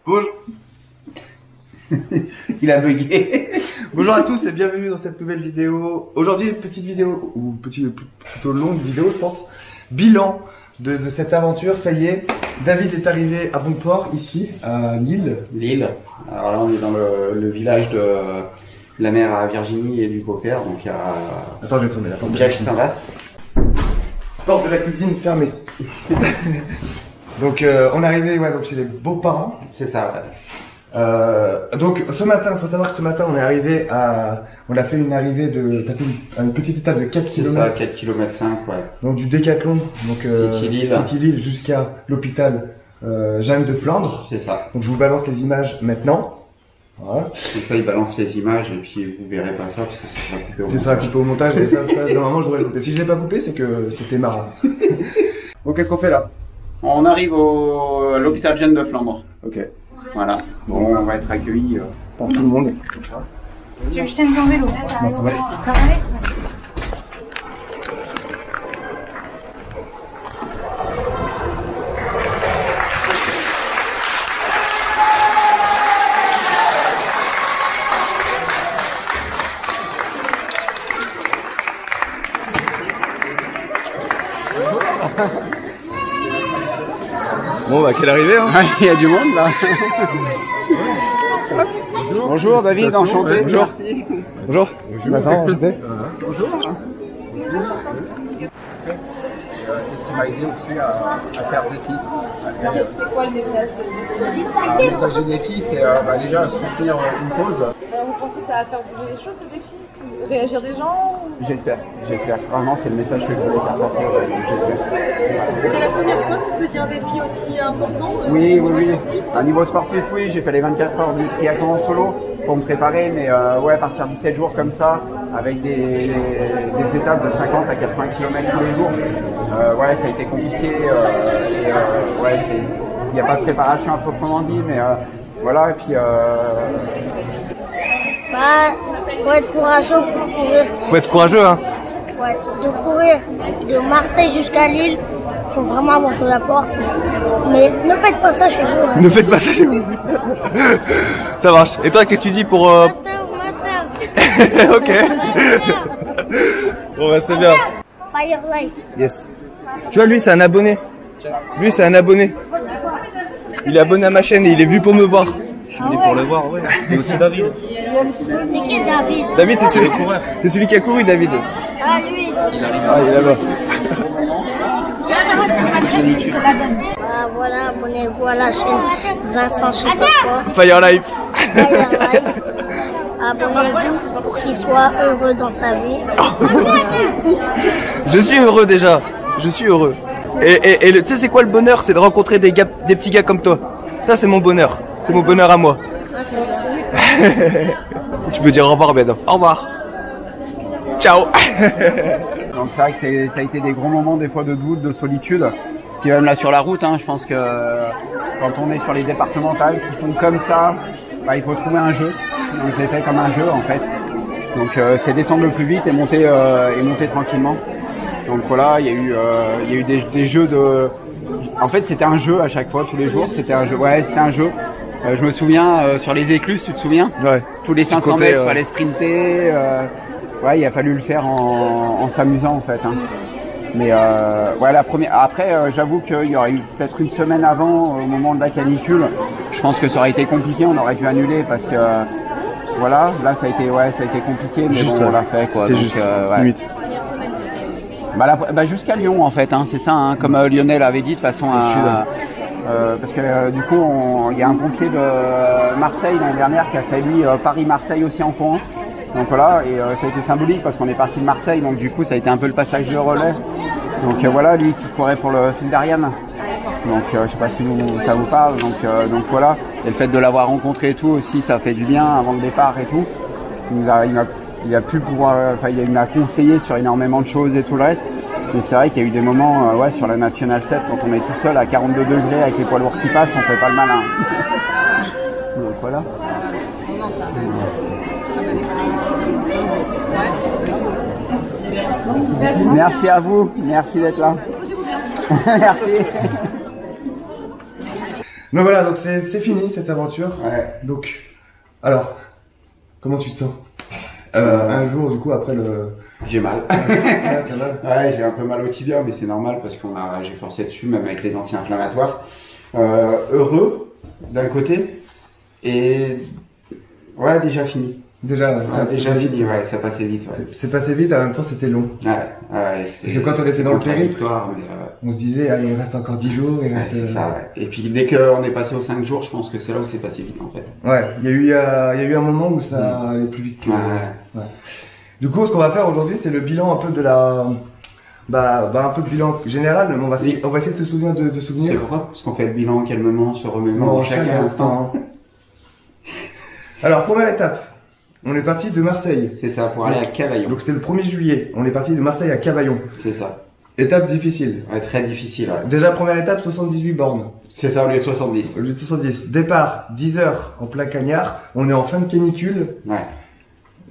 Bonjour. Il a bugué. Bonjour à tous et bienvenue dans cette nouvelle vidéo. Aujourd'hui, une petite vidéo, ou plutôt longue vidéo, je pense. Bilan de cette aventure. Ça y est, David est arrivé à bon port, ici, à Lille. Lille. Alors là, on est dans le village de la mer à Virginie et du Poker. Donc il y a. Attends, je vais fermer la porte. Village Saint-Vaast. Porte de la cuisine fermée. Donc, on est arrivé donc chez les beaux-parents. C'est ça, ouais. Donc ce matin, il faut savoir que ce matin on a fait une arrivée t'as fait une petite étape de 4 km. C'est ça, 4 km 5, ouais. Donc du Décathlon, donc City Lille jusqu'à l'hôpital Jeanne de Flandre. C'est ça. Donc je vous balance les images maintenant. Voilà. Donc ça, il balance les images et puis vous verrez pas ça parce que ça sera coupé au montage. C'est ça, coupé au montage et ça normalement je devrais le couper. Si je l'ai pas coupé, c'est que c'était marrant. Bon, qu'est-ce qu'on fait là? On arrive à l'hôpital Jeanne de Flandre. Ok. Voilà. Bon, on va être accueillis par tout le monde. Tu veux que je tienne ton vélo? Non, ça va aller. Ça va aller? Bon bah quelle arrivée hein. Il y a du monde là. Bonjour David, enchanté. Bonjour. Merci. Bonjour. Vincent, enchanté. Bonjour. C'est ce qui m'a aidé aussi à faire des filles. C'est quoi le message de défi? Le message des défis, c'est déjà soutenir une cause. Vous pensez que ça va faire bouger les choses ce défi? Réagir des gens? J'espère. Vraiment, c'est le message que je voulais faire passer. J'espère. C'était la première fois que vous faisiez un défi aussi important? Oui. À niveau sportif, oui, j'ai fait les 24 heures du triathlon en solo pour me préparer, mais ouais, à partir de 17 jours comme ça, avec des étapes de 50 à 80 km tous les jours, ouais, ça a été compliqué. Ouais, il n'y a pas de préparation à proprement dit, mais voilà, et puis. Faut être courageux pour courir. Faut être courageux hein. Ouais, de courir de Marseille jusqu'à Lille, faut vraiment avoir de la force. Mais ne faites pas ça chez vous. Hein. Ne faites pas ça chez vous. Ça marche. Et toi, qu'est-ce que tu dis pour Ok. Bon bah c'est bien. Fire Life. Yes. Tu vois, lui c'est un abonné. Lui c'est un abonné. Il est abonné à ma chaîne et il est venu pour me voir. Je suis venu pour le voir, ouais. Et aussi David. C'est qui David? David, c'est celui qui a couru, David. Ah, lui. Ah, il est là-bas. Ah, voilà, abonnez-vous à la chaîne Vincent, je sais pas quoi. Fire Life. Fire Life. Abonnez-vous pour qu'il soit heureux dans sa vie. Je suis heureux déjà. Je suis heureux. Et tu sais c'est quoi le bonheur? C'est de rencontrer des petits gars comme toi. Ça c'est mon bonheur. C'est mon bonheur à moi. Ah, c'est Tu peux dire au revoir Ben. Au revoir. Ciao. Donc c'est vrai que ça a été des gros moments des fois de doute, de solitude. Puis même là sur la route, hein, je pense que quand on est sur les départementales qui sont comme ça, bah, il faut trouver un jeu. Donc c'est fait comme un jeu en fait. Donc c'est descendre le plus vite et monter tranquillement. Donc voilà, il y a eu des jeux de. En fait c'était un jeu à chaque fois, tous les jours. C'était un jeu. Ouais, c'était un jeu. Je me souviens sur les écluses, tu te souviens? Ouais. Tous les 500 mètres, fallait sprinter. Ouais, il a fallu le faire en s'amusant en fait. Hein. Mais ouais, la première. Après, j'avoue qu'il y aurait eu peut-être une semaine avant, au moment de la canicule. Je pense que ça aurait été compliqué. On aurait dû annuler parce que voilà, là ça a été compliqué, mais juste, bon, on l'a fait quoi. C'était juste ouais. limite. Bah jusqu'à Lyon en fait. Hein, c'est ça, hein, comme Lionel avait dit de façon à. Parce que du coup, il y a un pompier de Marseille l'année dernière qui a fait lui Paris-Marseille aussi en courant. Donc voilà, et ça a été symbolique parce qu'on est parti de Marseille, donc du coup ça a été un peu le passage de relais. Donc voilà, lui qui courait pour le fil d'Ariane. Donc je sais pas si ça vous parle. Donc voilà, et le fait de l'avoir rencontré et tout aussi, ça fait du bien avant le départ et tout. Il a pu pouvoir, enfin il m'a conseillé sur énormément de choses et tout le reste. Mais c'est vrai qu'il y a eu des moments, ouais, sur la Nationale 7, quand on est tout seul à 42 degrés avec les poids lourds qui passent, on fait pas le malin. Donc voilà. Merci à vous, merci d'être là. Merci. Donc voilà, donc c'est fini cette aventure. Ouais. Donc, alors, comment tu te sens un jour, du coup, après le... J'ai mal. Ouais, t'as mal. Ouais, j'ai un peu mal au tibia, mais c'est normal parce j'ai forcé dessus, même avec les anti-inflammatoires. Heureux, d'un côté, et ouais, déjà fini. Déjà, ouais, ça a Déjà passé fini, ouais, ça passait vite. Ouais. C'est passé vite, en même temps c'était long. Ouais, Parce que quand on était dans le périple, victoire, mais on se disait, ah, il reste encore 10 jours. Il ouais, reste, c'est ça, ouais. Et puis dès qu'on est passé aux 5 jours, je pense que c'est là où c'est passé vite en fait. Ouais, il y a eu un moment où ça allait plus vite que... Ouais. Du coup, ce qu'on va faire aujourd'hui, c'est le bilan un peu de la... un peu de bilan général, mais on va essayer de se souvenir de C'est souvenirs. pourquoi? Parce qu'on fait le bilan calmement, se remémore Bon, chaque instant. Alors, première étape, on est parti de Marseille. C'est ça, pour aller à Cavaillon. Donc c'était le 1er juillet, on est parti de Marseille à Cavaillon. C'est ça. Étape difficile. Ouais, très difficile, ouais. Déjà, première étape, 78 bornes. C'est ça, au lieu de 70. Au lieu de 70. Départ, 10 heures en plein cagnard. On est en fin de canicule. Ouais.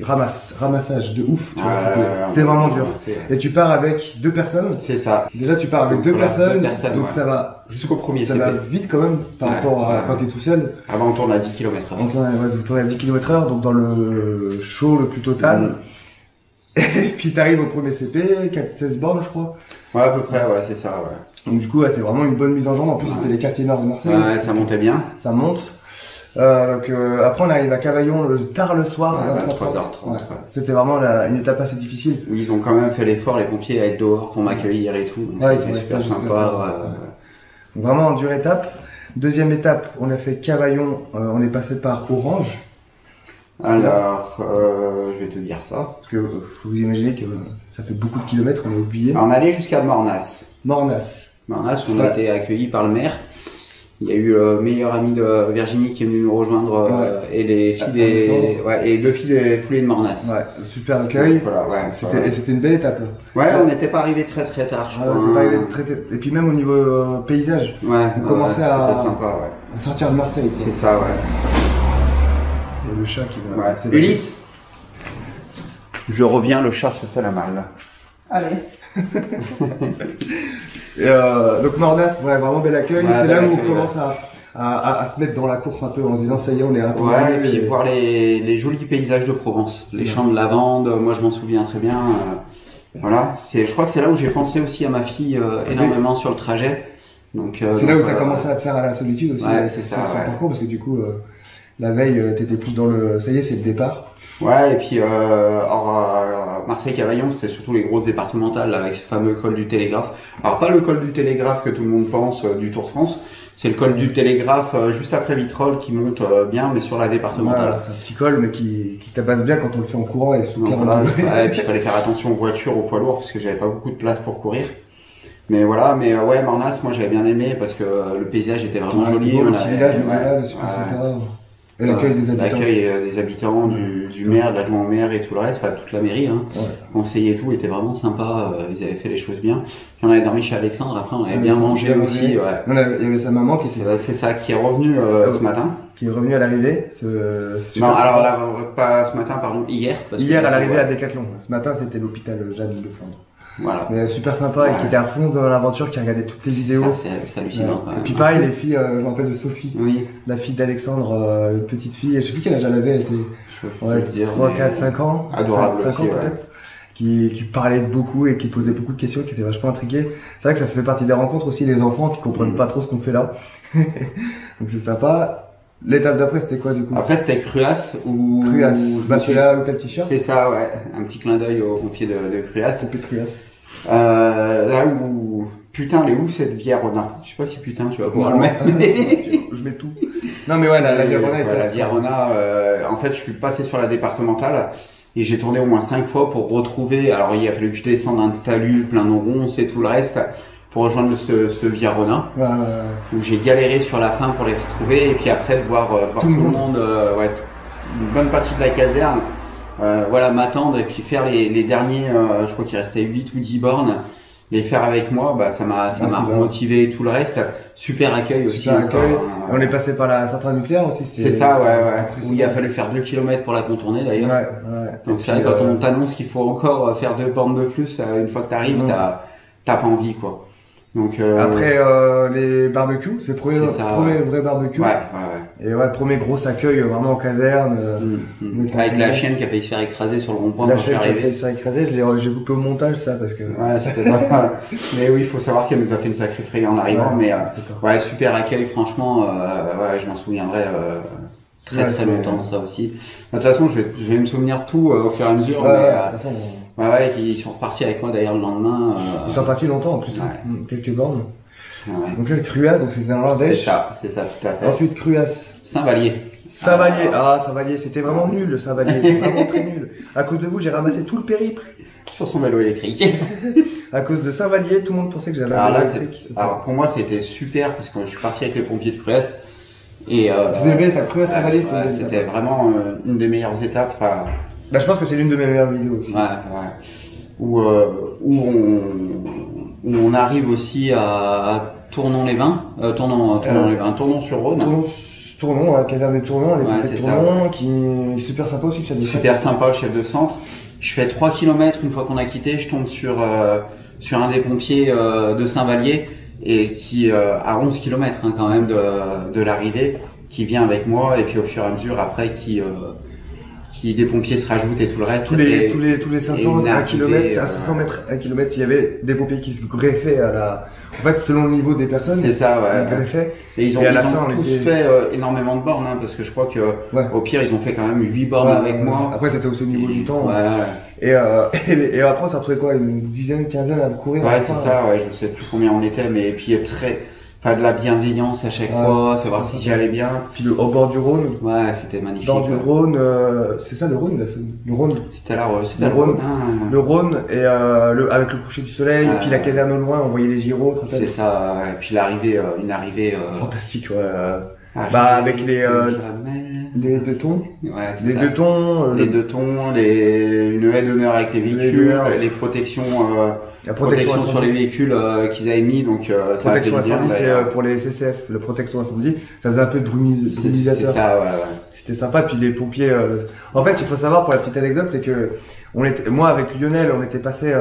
Ramassage de ouf. tu vois. Ouais, C'était vraiment dur. c'est- Et tu pars avec 2 personnes. C'est ça. Déjà, tu pars avec Donc, 2 voilà, personnes. 2 personnes, Donc ouais. ça va, Jusqu'au premier ça CP. va vite quand même par Ouais, rapport à ouais. quand t'es tout seul. Avant, on tourne à 10 km/h. On tourne à 10 km/h, donc dans le chaud le plus total. Et puis t'arrives au premier CP, 16 bornes je crois. Ouais, à peu près, ouais, c'est ça, ouais. Donc du coup, ouais, c'est vraiment une bonne mise en jambe. En plus, Ouais. c'était les quartiers nord de Marseille. Ouais, ça montait bien. Ça monte. Après, on arrive à Cavaillon tard le soir, Ouais, 23h30. 23h30. C'était vraiment une étape assez difficile. Où ils ont quand même fait l'effort, les pompiers, à être dehors pour m'accueillir et tout. Donc Ouais, c'était ils sont super restés sympa. Donc, vraiment en dure étape. Deuxième étape, on a fait Cavaillon, on est passé par Orange. Alors, je vais te dire ça. Parce que faut vous imaginer que ça fait beaucoup de kilomètres, on a oublié. On allait jusqu'à Mornas. Mornas. Mornas, on Ouais. a été accueillis par le maire. Il y a eu le meilleur ami de Virginie qui est venu nous rejoindre et les filles et 2 filles des foulées de Mornas. Ouais, super accueil. Voilà, ouais, Et c'était une belle étape là. Ouais, on n'était pas arrivé très tard, je Ouais, crois. on était pas arrivé et puis même au niveau paysage, Ouais, on commençait c'était sympa, ouais. à sortir de Marseille. Quoi. C'est ça, ouais. Et le chat qui va. Ouais. c'est Ulysse, je reviens, le chat se fait la malle. Allez. Et donc Mornas, ouais, vraiment bel accueil. Ouais, c'est bel là où on accueil, commence à se mettre dans la course un peu en se disant ça y est, on est un peu. Ouais, et puis voir les jolis paysages de Provence, les champs de lavande, moi je m'en souviens très bien. Voilà, je crois que c'est là où j'ai pensé aussi à ma fille énormément sur le trajet. Donc c'est là où tu as voilà. commencé à te faire à la solitude aussi. Ouais, c'est ça, sur ouais. parcours, parce que du coup, la veille, t'étais plus dans le. Ça y est, c'est le départ. Ouais, et puis Marseille-Cavaillon, c'était surtout les grosses départementales là, avec ce fameux col du Télégraphe. Alors pas le col du Télégraphe que tout le monde pense du Tour de France, c'est le col du Télégraphe juste après Vitrolles qui monte bien, mais sur la départementale. Voilà, c'est un petit col, mais qui tabasse bien quand on le fait en courant et sous Donc 40 voilà, degrés. ouais, et puis il fallait faire attention aux voitures, aux poids lourds, parce que j'avais pas beaucoup de place pour courir. Mais voilà, ouais, Mornas, moi j'avais bien aimé parce que le paysage était vraiment Ouais, joli. c'est beau, On le petit avait- village, ouais, super ouais. sympa. Et l'accueil des habitants. L'accueil des habitants, du maire, de l'adjoint au maire et tout le reste, enfin toute la mairie, hein. Ouais. Conseiller et tout, était vraiment sympa, ils avaient fait les choses bien. Puis on avait dormi chez Alexandre, après on avait bien Alexandre, mangé bien aussi, mangé. ouais. Il y avait sa maman C'est ça qui est revenu ce matin. qui est revenue à l'arrivée. C'est super Non, alors sympa. là, pas ce matin, pardon, hier. parce Hier que- à l'arrivée ouais. à Décathlon. Ce matin, c'était l'hôpital Jeanne de Flandre. Voilà. Mais super sympa et Ouais. qui était à fond dans l'aventure, qui regardait toutes les vidéos. Ça, c'est hallucinant quand Et même. puis pareil, les filles, je me rappelle de Sophie, Oui, la fille d'Alexandre, une petite fille, je sais plus quel âge elle avait, elle était je peux ouais, le dire. 3, mais- 4, 5 ans. Adorable 5 aussi, ans ouais. peut-être. Qui parlait beaucoup et qui posait beaucoup de questions, qui était vachement intrigué. C'est vrai que ça fait partie des rencontres aussi, les enfants qui comprennent pas trop ce qu'on fait là. Donc c'est sympa. L'étape d'après, c'était quoi du coup? Après, c'était Cruas ou. Cruas. je Bah me suis- celui-là, où t'as le t-shirt? C'est ça, ouais. Un petit clin d'œil aux pompiers de Cruas. C'est plus Cruas. Là où. Putain, elle est où cette vieille Arona? Je sais pas si putain tu vas pouvoir le mettre. Je mets tout. Non mais ouais, la Viarona était La Viarona, en fait, je suis passé sur la départementale et j'ai tourné au moins 5 fois pour retrouver. Alors, il a fallu que je descende un talus plein de ronces et tout le reste pour rejoindre ce Viarona. Donc, j'ai galéré sur la fin pour les retrouver et puis après de voir tout le monde, ouais, une bonne partie de la caserne, voilà, m'attendre et puis faire les derniers, je crois qu'il restait 8 ou 10 bornes. Les faire avec moi, bah ça m'a motivé et tout le reste. Super accueil aussi. Super accueil. On est passé par la centrale nucléaire aussi. C'est ça, ouais. Où il a fallu faire 2 km pour la contourner d'ailleurs. Ouais. Donc c'est vrai, quand on t'annonce qu'il faut encore faire 2 bornes de plus, une fois que t'arrives, t'as pas envie quoi. Donc après les barbecues, c'est le premier vrai barbecue. Ouais. Et ouais, premier gros accueil vraiment en caserne. Avec la chienne qui a failli se faire écraser sur le rond-point. La chienne qui a failli se faire écraser, j'ai coupé au montage ça parce que. Ouais, c'était pas. Mais oui, il faut savoir qu'elle nous a fait une sacrée frayeur en arrivant, mais ouais, super accueil, franchement, ouais, je m'en souviendrai très longtemps, ça aussi. De toute façon, je vais me souvenir de tout au fur et à mesure. Ouais, de toute façon, ouais, ils sont repartis avec moi d'ailleurs le lendemain. Ils sont partis longtemps en plus, quelques bornes. Ouais. Donc ça c'est Cruas, donc c'était dans l'Ardèche. C'est ça, tout à fait. Ensuite Cruas. Saint-Vallier. Saint-Vallier, c'était vraiment nul le Saint-Vallier, c'était vraiment très nul. À cause de vous, j'ai ramassé tout le périple. Sur son vélo électrique. À cause de Saint-Vallier, tout le monde pensait que j'avais un vélo électrique. Alors pour moi c'était super parce que je suis parti avec les pompiers de Cruas. Et c'était bien, t'as Cruas Saint-Vallier, c'était vraiment une des meilleures étapes. Bah je pense que c'est l'une de mes meilleures vidéos aussi. Où on arrive aussi à Tournon-les-Vins, Tournon-sur-Rhône. Tournon, la caserne de Tournon, les pompiers de Tournon, qui est super sympa aussi, le chef de centre. Super sympa, le chef de centre. Je fais 3 km une fois qu'on a quitté, je tombe sur un des pompiers de Saint-Vallier et qui à 11 km quand même de l'arrivée, qui vient avec moi et puis au fur et à mesure après qui des pompiers se rajoutent et tout le reste. Tous les 500 à 1 km, à 500 mètres, 1 km, il y avait des pompiers qui se greffaient en fait, selon le niveau des personnes. C'est ça, ouais. Ils greffaient. Et ils ont tous fait énormément de bornes, parce que je crois que, au pire, ils ont fait quand même 8 bornes avec moi. Après, c'était aussi au niveau du temps. Et après, on s'est retrouvé quoi, une dizaine, quinzaine à courir. Ouais, c'est ça, ouais, je sais plus combien on était, mais puis de la bienveillance à chaque fois, savoir si j'allais bien. Puis au bord du Rhône. Ouais, c'était magnifique. Bord du Rhône, c'est ça le Rhône, le Rhône. C'était le Rhône. Le Rhône et avec le coucher du soleil, et puis la caserne au loin, on voyait les gyros. C'est ça, et puis une arrivée fantastique, ouais. Avec les deux tons. Ouais, les deux tons. Une haie d'honneur avec les véhicules, les protections. La protection sur les véhicules qu'ils avaient mis, donc ça protection incendie, c'est pour les CCF, le protection incendie, ça faisait un peu de brumisateur. C'est ça, ouais. C'était sympa, puis les pompiers. En fait, il faut savoir pour la petite anecdote, c'est que moi avec Lionel, on était passé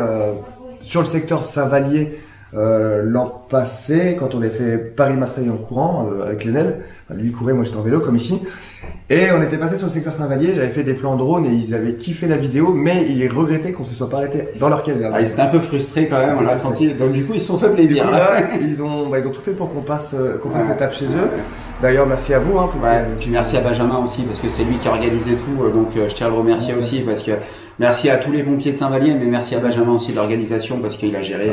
sur le secteur Saint-Vallier l'an passé, quand on avait fait Paris-Marseille en courant avec Lionel. Enfin, lui courait, moi j'étais en vélo comme ici. Et on était passé sur le secteur Saint-Vallier, j'avais fait des plans drone et ils avaient kiffé la vidéo, mais ils regrettaient qu'on se soit pas arrêté dans leur caserne. Ils étaient un peu frustrés quand même, on l'a senti. Donc du coup, ils se sont fait plaisir. Du coup, là, ils ont tout fait pour qu'on fasse l'étape chez eux. D'ailleurs, merci à vous. Puis merci à Benjamin aussi, parce que c'est lui qui a organisé tout. Donc je tiens à le remercier aussi, parce que merci à tous les pompiers de Saint-Vallier, mais merci à Benjamin aussi de l'organisation, parce qu'il a géré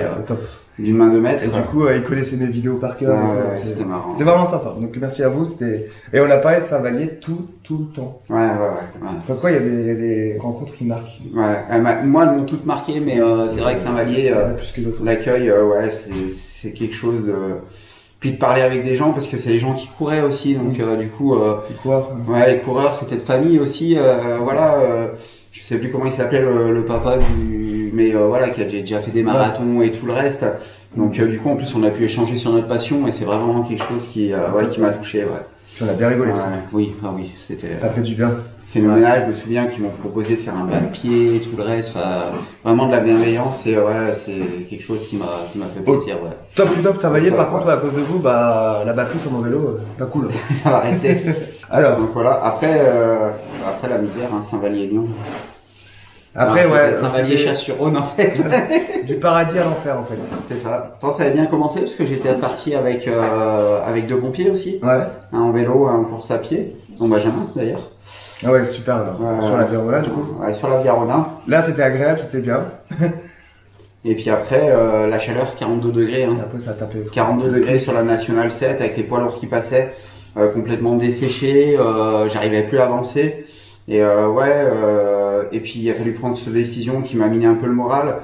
d'une main de maître. Et du coup, il connaissait mes vidéos par cœur. C'était marrant. C'était vraiment sympa. Donc merci à vous. Et on a parlé de Saint-Vallier tout le temps. Ouais. Pourquoi il y a des rencontres qui marquent. Ouais. Moi, elles m'ont toutes marqué, mais c'est vrai que Saint-Vallier, l'accueil, c'est quelque chose. Puis de parler avec des gens, parce que c'est les gens qui couraient aussi, donc du coup. Les coureurs. Ouais, les coureurs, c'était de famille aussi. Je sais plus comment il s'appelait le papa mais qui a déjà fait des marathons et tout le reste. Donc du coup, en plus, on a pu échanger sur notre passion et c'est vraiment quelque chose qui m'a touché. Ouais. Puis on a bien rigolé. Oui, c'était. Ça fait du bien. Phénoménal. Je me souviens qu'ils m'ont proposé de faire un bas de pied, tout le reste. Vraiment de la bienveillance et c'est quelque chose qui m'a fait plaisir. Top, Saint-Vallier. Par contre, à cause de vous, la batterie sur mon vélo, pas cool. Ça va rester. Alors. Donc voilà. Après la misère, Saint-Vallier-Lyon. Après, Saint-Vallier Chasse-sur-Rhône en fait. Du paradis à l'enfer en fait. C'est ça. Toi, ça avait bien commencé parce que j'étais parti avec 2 pompiers aussi. Ouais. Un en vélo, un en course à pied. Dont Benjamin d'ailleurs. Ah ouais, super. Sur la Viarona du coup. Ouais, sur la Viarona. Là, c'était agréable, c'était bien. Et puis après, la chaleur, 42 degrés. Après, ça a tapé. 42 degrés sur la Nationale 7 avec les poids lourds qui passaient, complètement desséchés. J'arrivais plus à avancer. Et et puis il a fallu prendre cette décision qui m'a miné un peu le moral.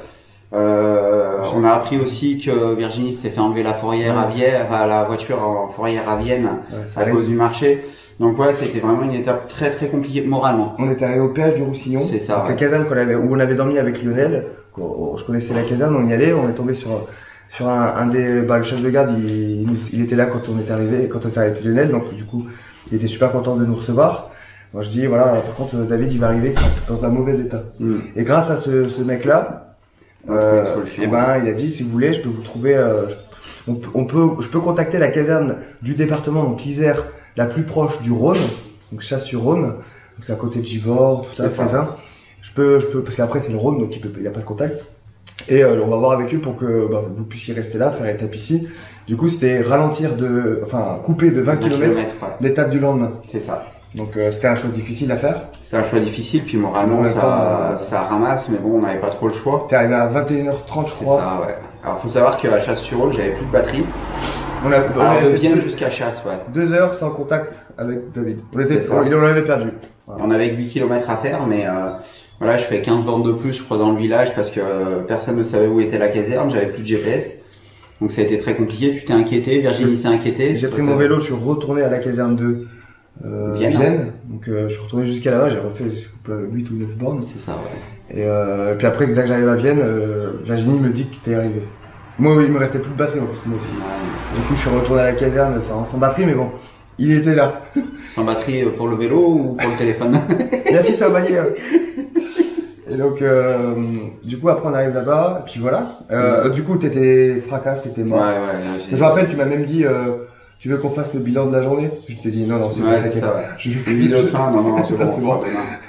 On a appris aussi que Virginie s'était fait enlever la fourrière à Vienne, la voiture en fourrière à Vienne à cause du marché. Donc c'était vraiment une étape très très compliquée moralement. On était arrivé au péage du Roussillon. C'est ça. La caserne où on avait dormi avec Lionel. Je connaissais la caserne, on y allait, on est tombé sur un des le chef de garde, il était là quand on est arrivé, quand on était avec Lionel, donc du coup il était super content de nous recevoir. Moi je dis par contre David il va arriver dans un mauvais état. Et grâce à ce mec là, il a dit si vous voulez je peux vous trouver Je peux contacter la caserne du département, donc l'Isère, la plus proche du Rhône, donc Chasse-sur-Rhône, donc c'est à côté de Givors, tout ça, Faisin. Je peux, parce qu'après c'est le Rhône, donc il n'y a pas de contact. Et on va voir avec eux pour que vous puissiez rester là, faire étape ici. Du coup, c'était couper de 20 km l'étape du lendemain. C'est ça. Donc c'était un choix difficile à faire. C'est un choix difficile, puis moralement ça ramasse, mais bon, on n'avait pas trop le choix. T'es arrivé à 21h30, je crois. C'est ça, ouais. Alors faut savoir qu'à Chasse-sur-Rhône, j'avais plus de batterie. On de Vienne jusqu'à Chasse, ouais. 2 heures sans contact avec David. Il en avait perdu. Voilà. On avait 8 km à faire, mais voilà, je fais 15 bornes de plus, je crois, dans le village parce que personne ne savait où était la caserne, j'avais plus de GPS. Donc ça a été très compliqué, tu t'es inquiété, Virginie s'est inquiétée. J'ai pris mon vélo, je suis retourné à la caserne de Vienne. Donc je suis retourné jusqu'à là-bas, j'ai refait 8 ou 9 bornes. C'est ça, ouais. Et puis après, dès que j'arrive à Vienne, Virginie me dit que t'es arrivé. Moi, il me restait plus de batterie en plus, moi aussi. Ouais. Du coup, je suis retourné à la caserne sans batterie, mais bon, il était là. Sans batterie pour le vélo ou pour le téléphone? Il a 6 ça va dire. Et donc, du coup, après on arrive là-bas, et puis voilà. Du coup, t'étais fracasse, t'étais mort. Ouais. Je me rappelle, tu m'as même dit, tu veux qu'on fasse le bilan de la journée? Je t'ai dit non, c'est ouais, c'est ça. Ouais. Je veux le bilan de fin, non, c'est bon, c'est bon.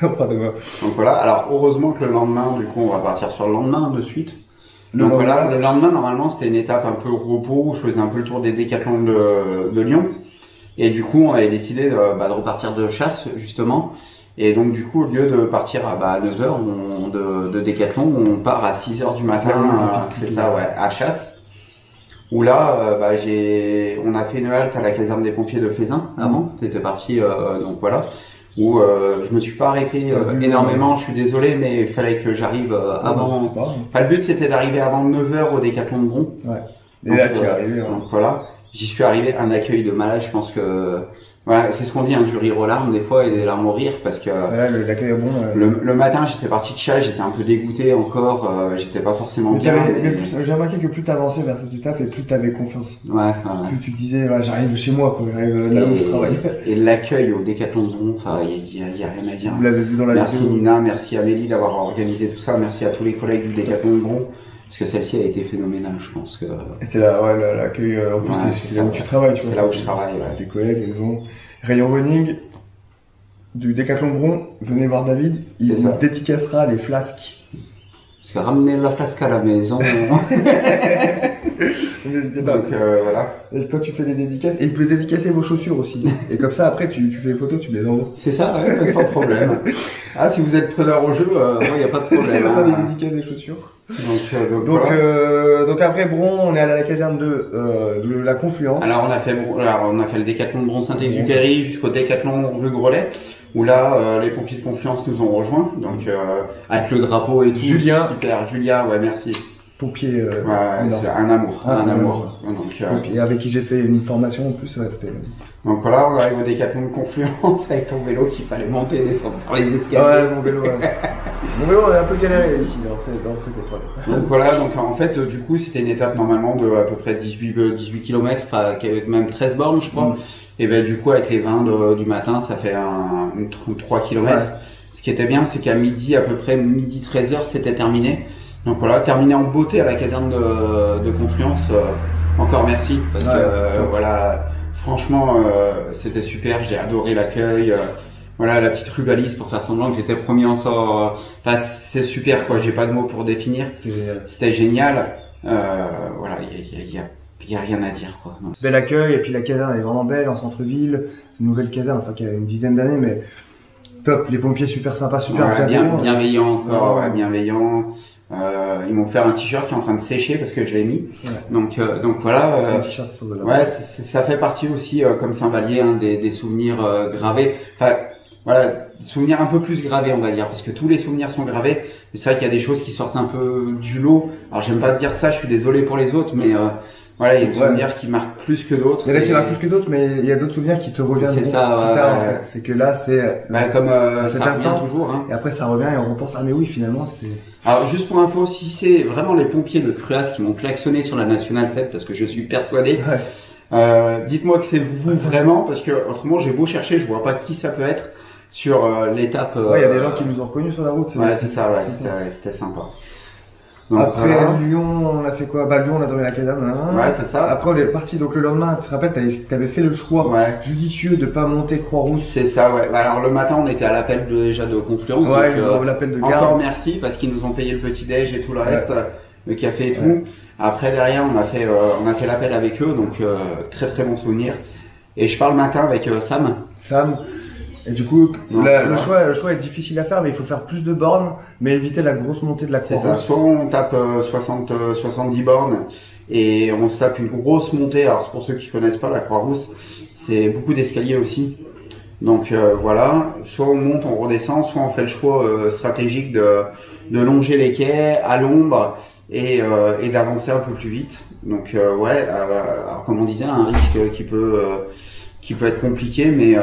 On fera demain. Donc voilà. Alors heureusement que le lendemain, du coup, on va partir sur le lendemain de suite. Donc voilà, le lendemain, normalement, c'était une étape un peu repos où je faisais un peu le tour des décathlons de Lyon. Et du coup, on avait décidé de repartir de Chasse, justement. Et donc, du coup, au lieu de partir à 9h de décathlon, on part à 6h du matin, c'est ça, ouais, à Chasse. Où là, on a fait une halte à la caserne des pompiers de Faisin avant. T'étais parti, donc voilà. Où je me suis pas arrêté énormément, je suis désolé, mais il fallait que j'arrive avant. Enfin, le but c'était d'arriver avant 9h au décathlon de Bron. Ouais. Et donc, là tu es arrivé. Donc voilà, j'y suis arrivé, un accueil de malade, je pense que voilà, c'est ce qu'on dit, du rire aux larmes des fois et des larmes au rire parce que l'accueil est bon. Le matin, j'étais parti de Chasse, j'étais un peu dégoûté encore, j'étais pas forcément bien. J'ai remarqué que plus t'avançais vers cette étape et plus t'avais confiance. Ouais. Plus tu te disais, j'arrive chez moi, quoi, j'arrive là où je travaille. Et l'accueil au décathlon de Bron, enfin, il y a rien à dire. Vous l'avez vu dans la merci vidéo. Nina, merci Amélie d'avoir organisé tout ça, merci à tous les collègues du décathlon de Bron. Parce que celle-ci a été phénoménale, je pense que. C'est l'accueil, en plus, c'est là où tu travailles, tu vois. C'est là où je travaille, tes collègues, ils ont. Rayon running du décathlon Bron, venez voir David, il vous dédicacera les flasques. Parce que ramener la flasque à la maison. N'hésitez pas. Donc voilà. Et quand tu fais des dédicaces, et il peut dédicacer vos chaussures aussi. Et comme ça, après, tu fais les photos, tu les envoies. C'est ça, ouais, sans problème. Ah, si vous êtes preneur au jeu, moi, il n'y a pas de problème. Il va faire des dédicaces des chaussures. Donc après Bron, on est allé à la caserne de la Confluence. Alors on a fait le décathlon de Bron Saint-Exupéry jusqu'au décathlon rue Grolet, où là les pompiers de Confluence nous ont rejoints, donc avec le drapeau et tout. Julien. Super, Julien, ouais, merci. Pompier. C'est un amour, un amour. Donc, et avec qui j'ai fait une formation en plus, c'était. Donc voilà, on arrive au décathlon de Confluence avec ton vélo qu'il fallait monter et descendre par les escaliers. Ouais, mon vélo. Mon vélo, on a un peu galéré ici dans cette épreuve. Donc voilà, donc en fait, du coup, c'était une étape normalement de à peu près 18 km, enfin même 13 bornes, je crois. Et ben du coup, avec les 20 du matin, ça fait 3 km. Ouais. Ce qui était bien, c'est qu'à midi, à peu près midi 13h, c'était terminé. Donc voilà, terminé en beauté à la caserne de Confluence. Encore merci, parce que voilà, franchement, c'était super, j'ai adoré l'accueil. Voilà, la petite rubalise pour faire semblant que j'étais premier en sort. Enfin, c'est super, quoi, j'ai pas de mots pour définir. C'était génial. Voilà, il y a rien à dire, quoi. Bel accueil, et puis la caserne est vraiment belle, en centre-ville. C'est une nouvelle caserne, enfin, qui a une dizaine d'années, mais top. Les pompiers super sympas, super bienveillants encore, bienveillants. Ils m'ont fait un t-shirt qui est en train de sécher parce que je l'ai mis. Ouais. Donc voilà. Un t-shirt sur de la ouais, ça fait partie aussi, comme Saint-Vallier, des souvenirs gravés. Enfin, voilà, souvenirs un peu plus gravés, on va dire, parce que tous les souvenirs sont gravés. Mais c'est vrai qu'il y a des choses qui sortent un peu du lot. Alors j'aime pas dire ça, je suis désolé pour les autres, mais voilà, il y a des souvenirs qui marquent plus que d'autres. Il y en a qui marquent plus que d'autres, mais il y a d'autres souvenirs qui te reviennent plus tard, en fait. C'est que là, c'est comme cet instant toujours, hein. Et après ça revient et on repense, ah mais oui, finalement c'était. Alors juste pour info, si c'est vraiment les pompiers de Cruas qui m'ont klaxonné sur la Nationale 7 parce que je suis persuadé, dites-moi que c'est vous vraiment, parce que autrement j'ai beau chercher, je vois pas qui ça peut être sur l'étape. Ouais, il y a des gens qui nous ont reconnus sur la route. Ouais, c'est ça, c'était sympa. Donc, après voilà. Lyon, on a fait quoi? Bah Lyon, on a dormi à la caserne. Hein. Ouais, c'est ça. Après, on est parti. Donc le lendemain, tu te rappelles, t'avais fait le choix Ouais. judicieux de pas monter Croix-Rousse. C'est ça, ouais. Bah, alors le matin, on était à l'appel déjà de Confluence. Ouais, donc, ils ont l'appel de garde. encore merci parce qu'ils nous ont payé le petit-déj et tout le reste, le café et tout. Ouais. Après, derrière, on a fait l'appel avec eux, donc très très bon souvenir. Et je pars le matin avec Sam. Et du coup, Non, le choix est difficile à faire, mais il faut faire plus de bornes, mais éviter la grosse montée de la C'est ça. Croix-Rousse. Soit on tape 70 bornes et on se tape une grosse montée. Alors pour ceux qui connaissent pas la Croix-Rousse, c'est beaucoup d'escaliers aussi. Donc voilà, soit on monte, on redescend, soit on fait le choix stratégique de longer les quais à l'ombre et d'avancer un peu plus vite. Donc alors comme on disait, un risque qui peut être compliqué, mais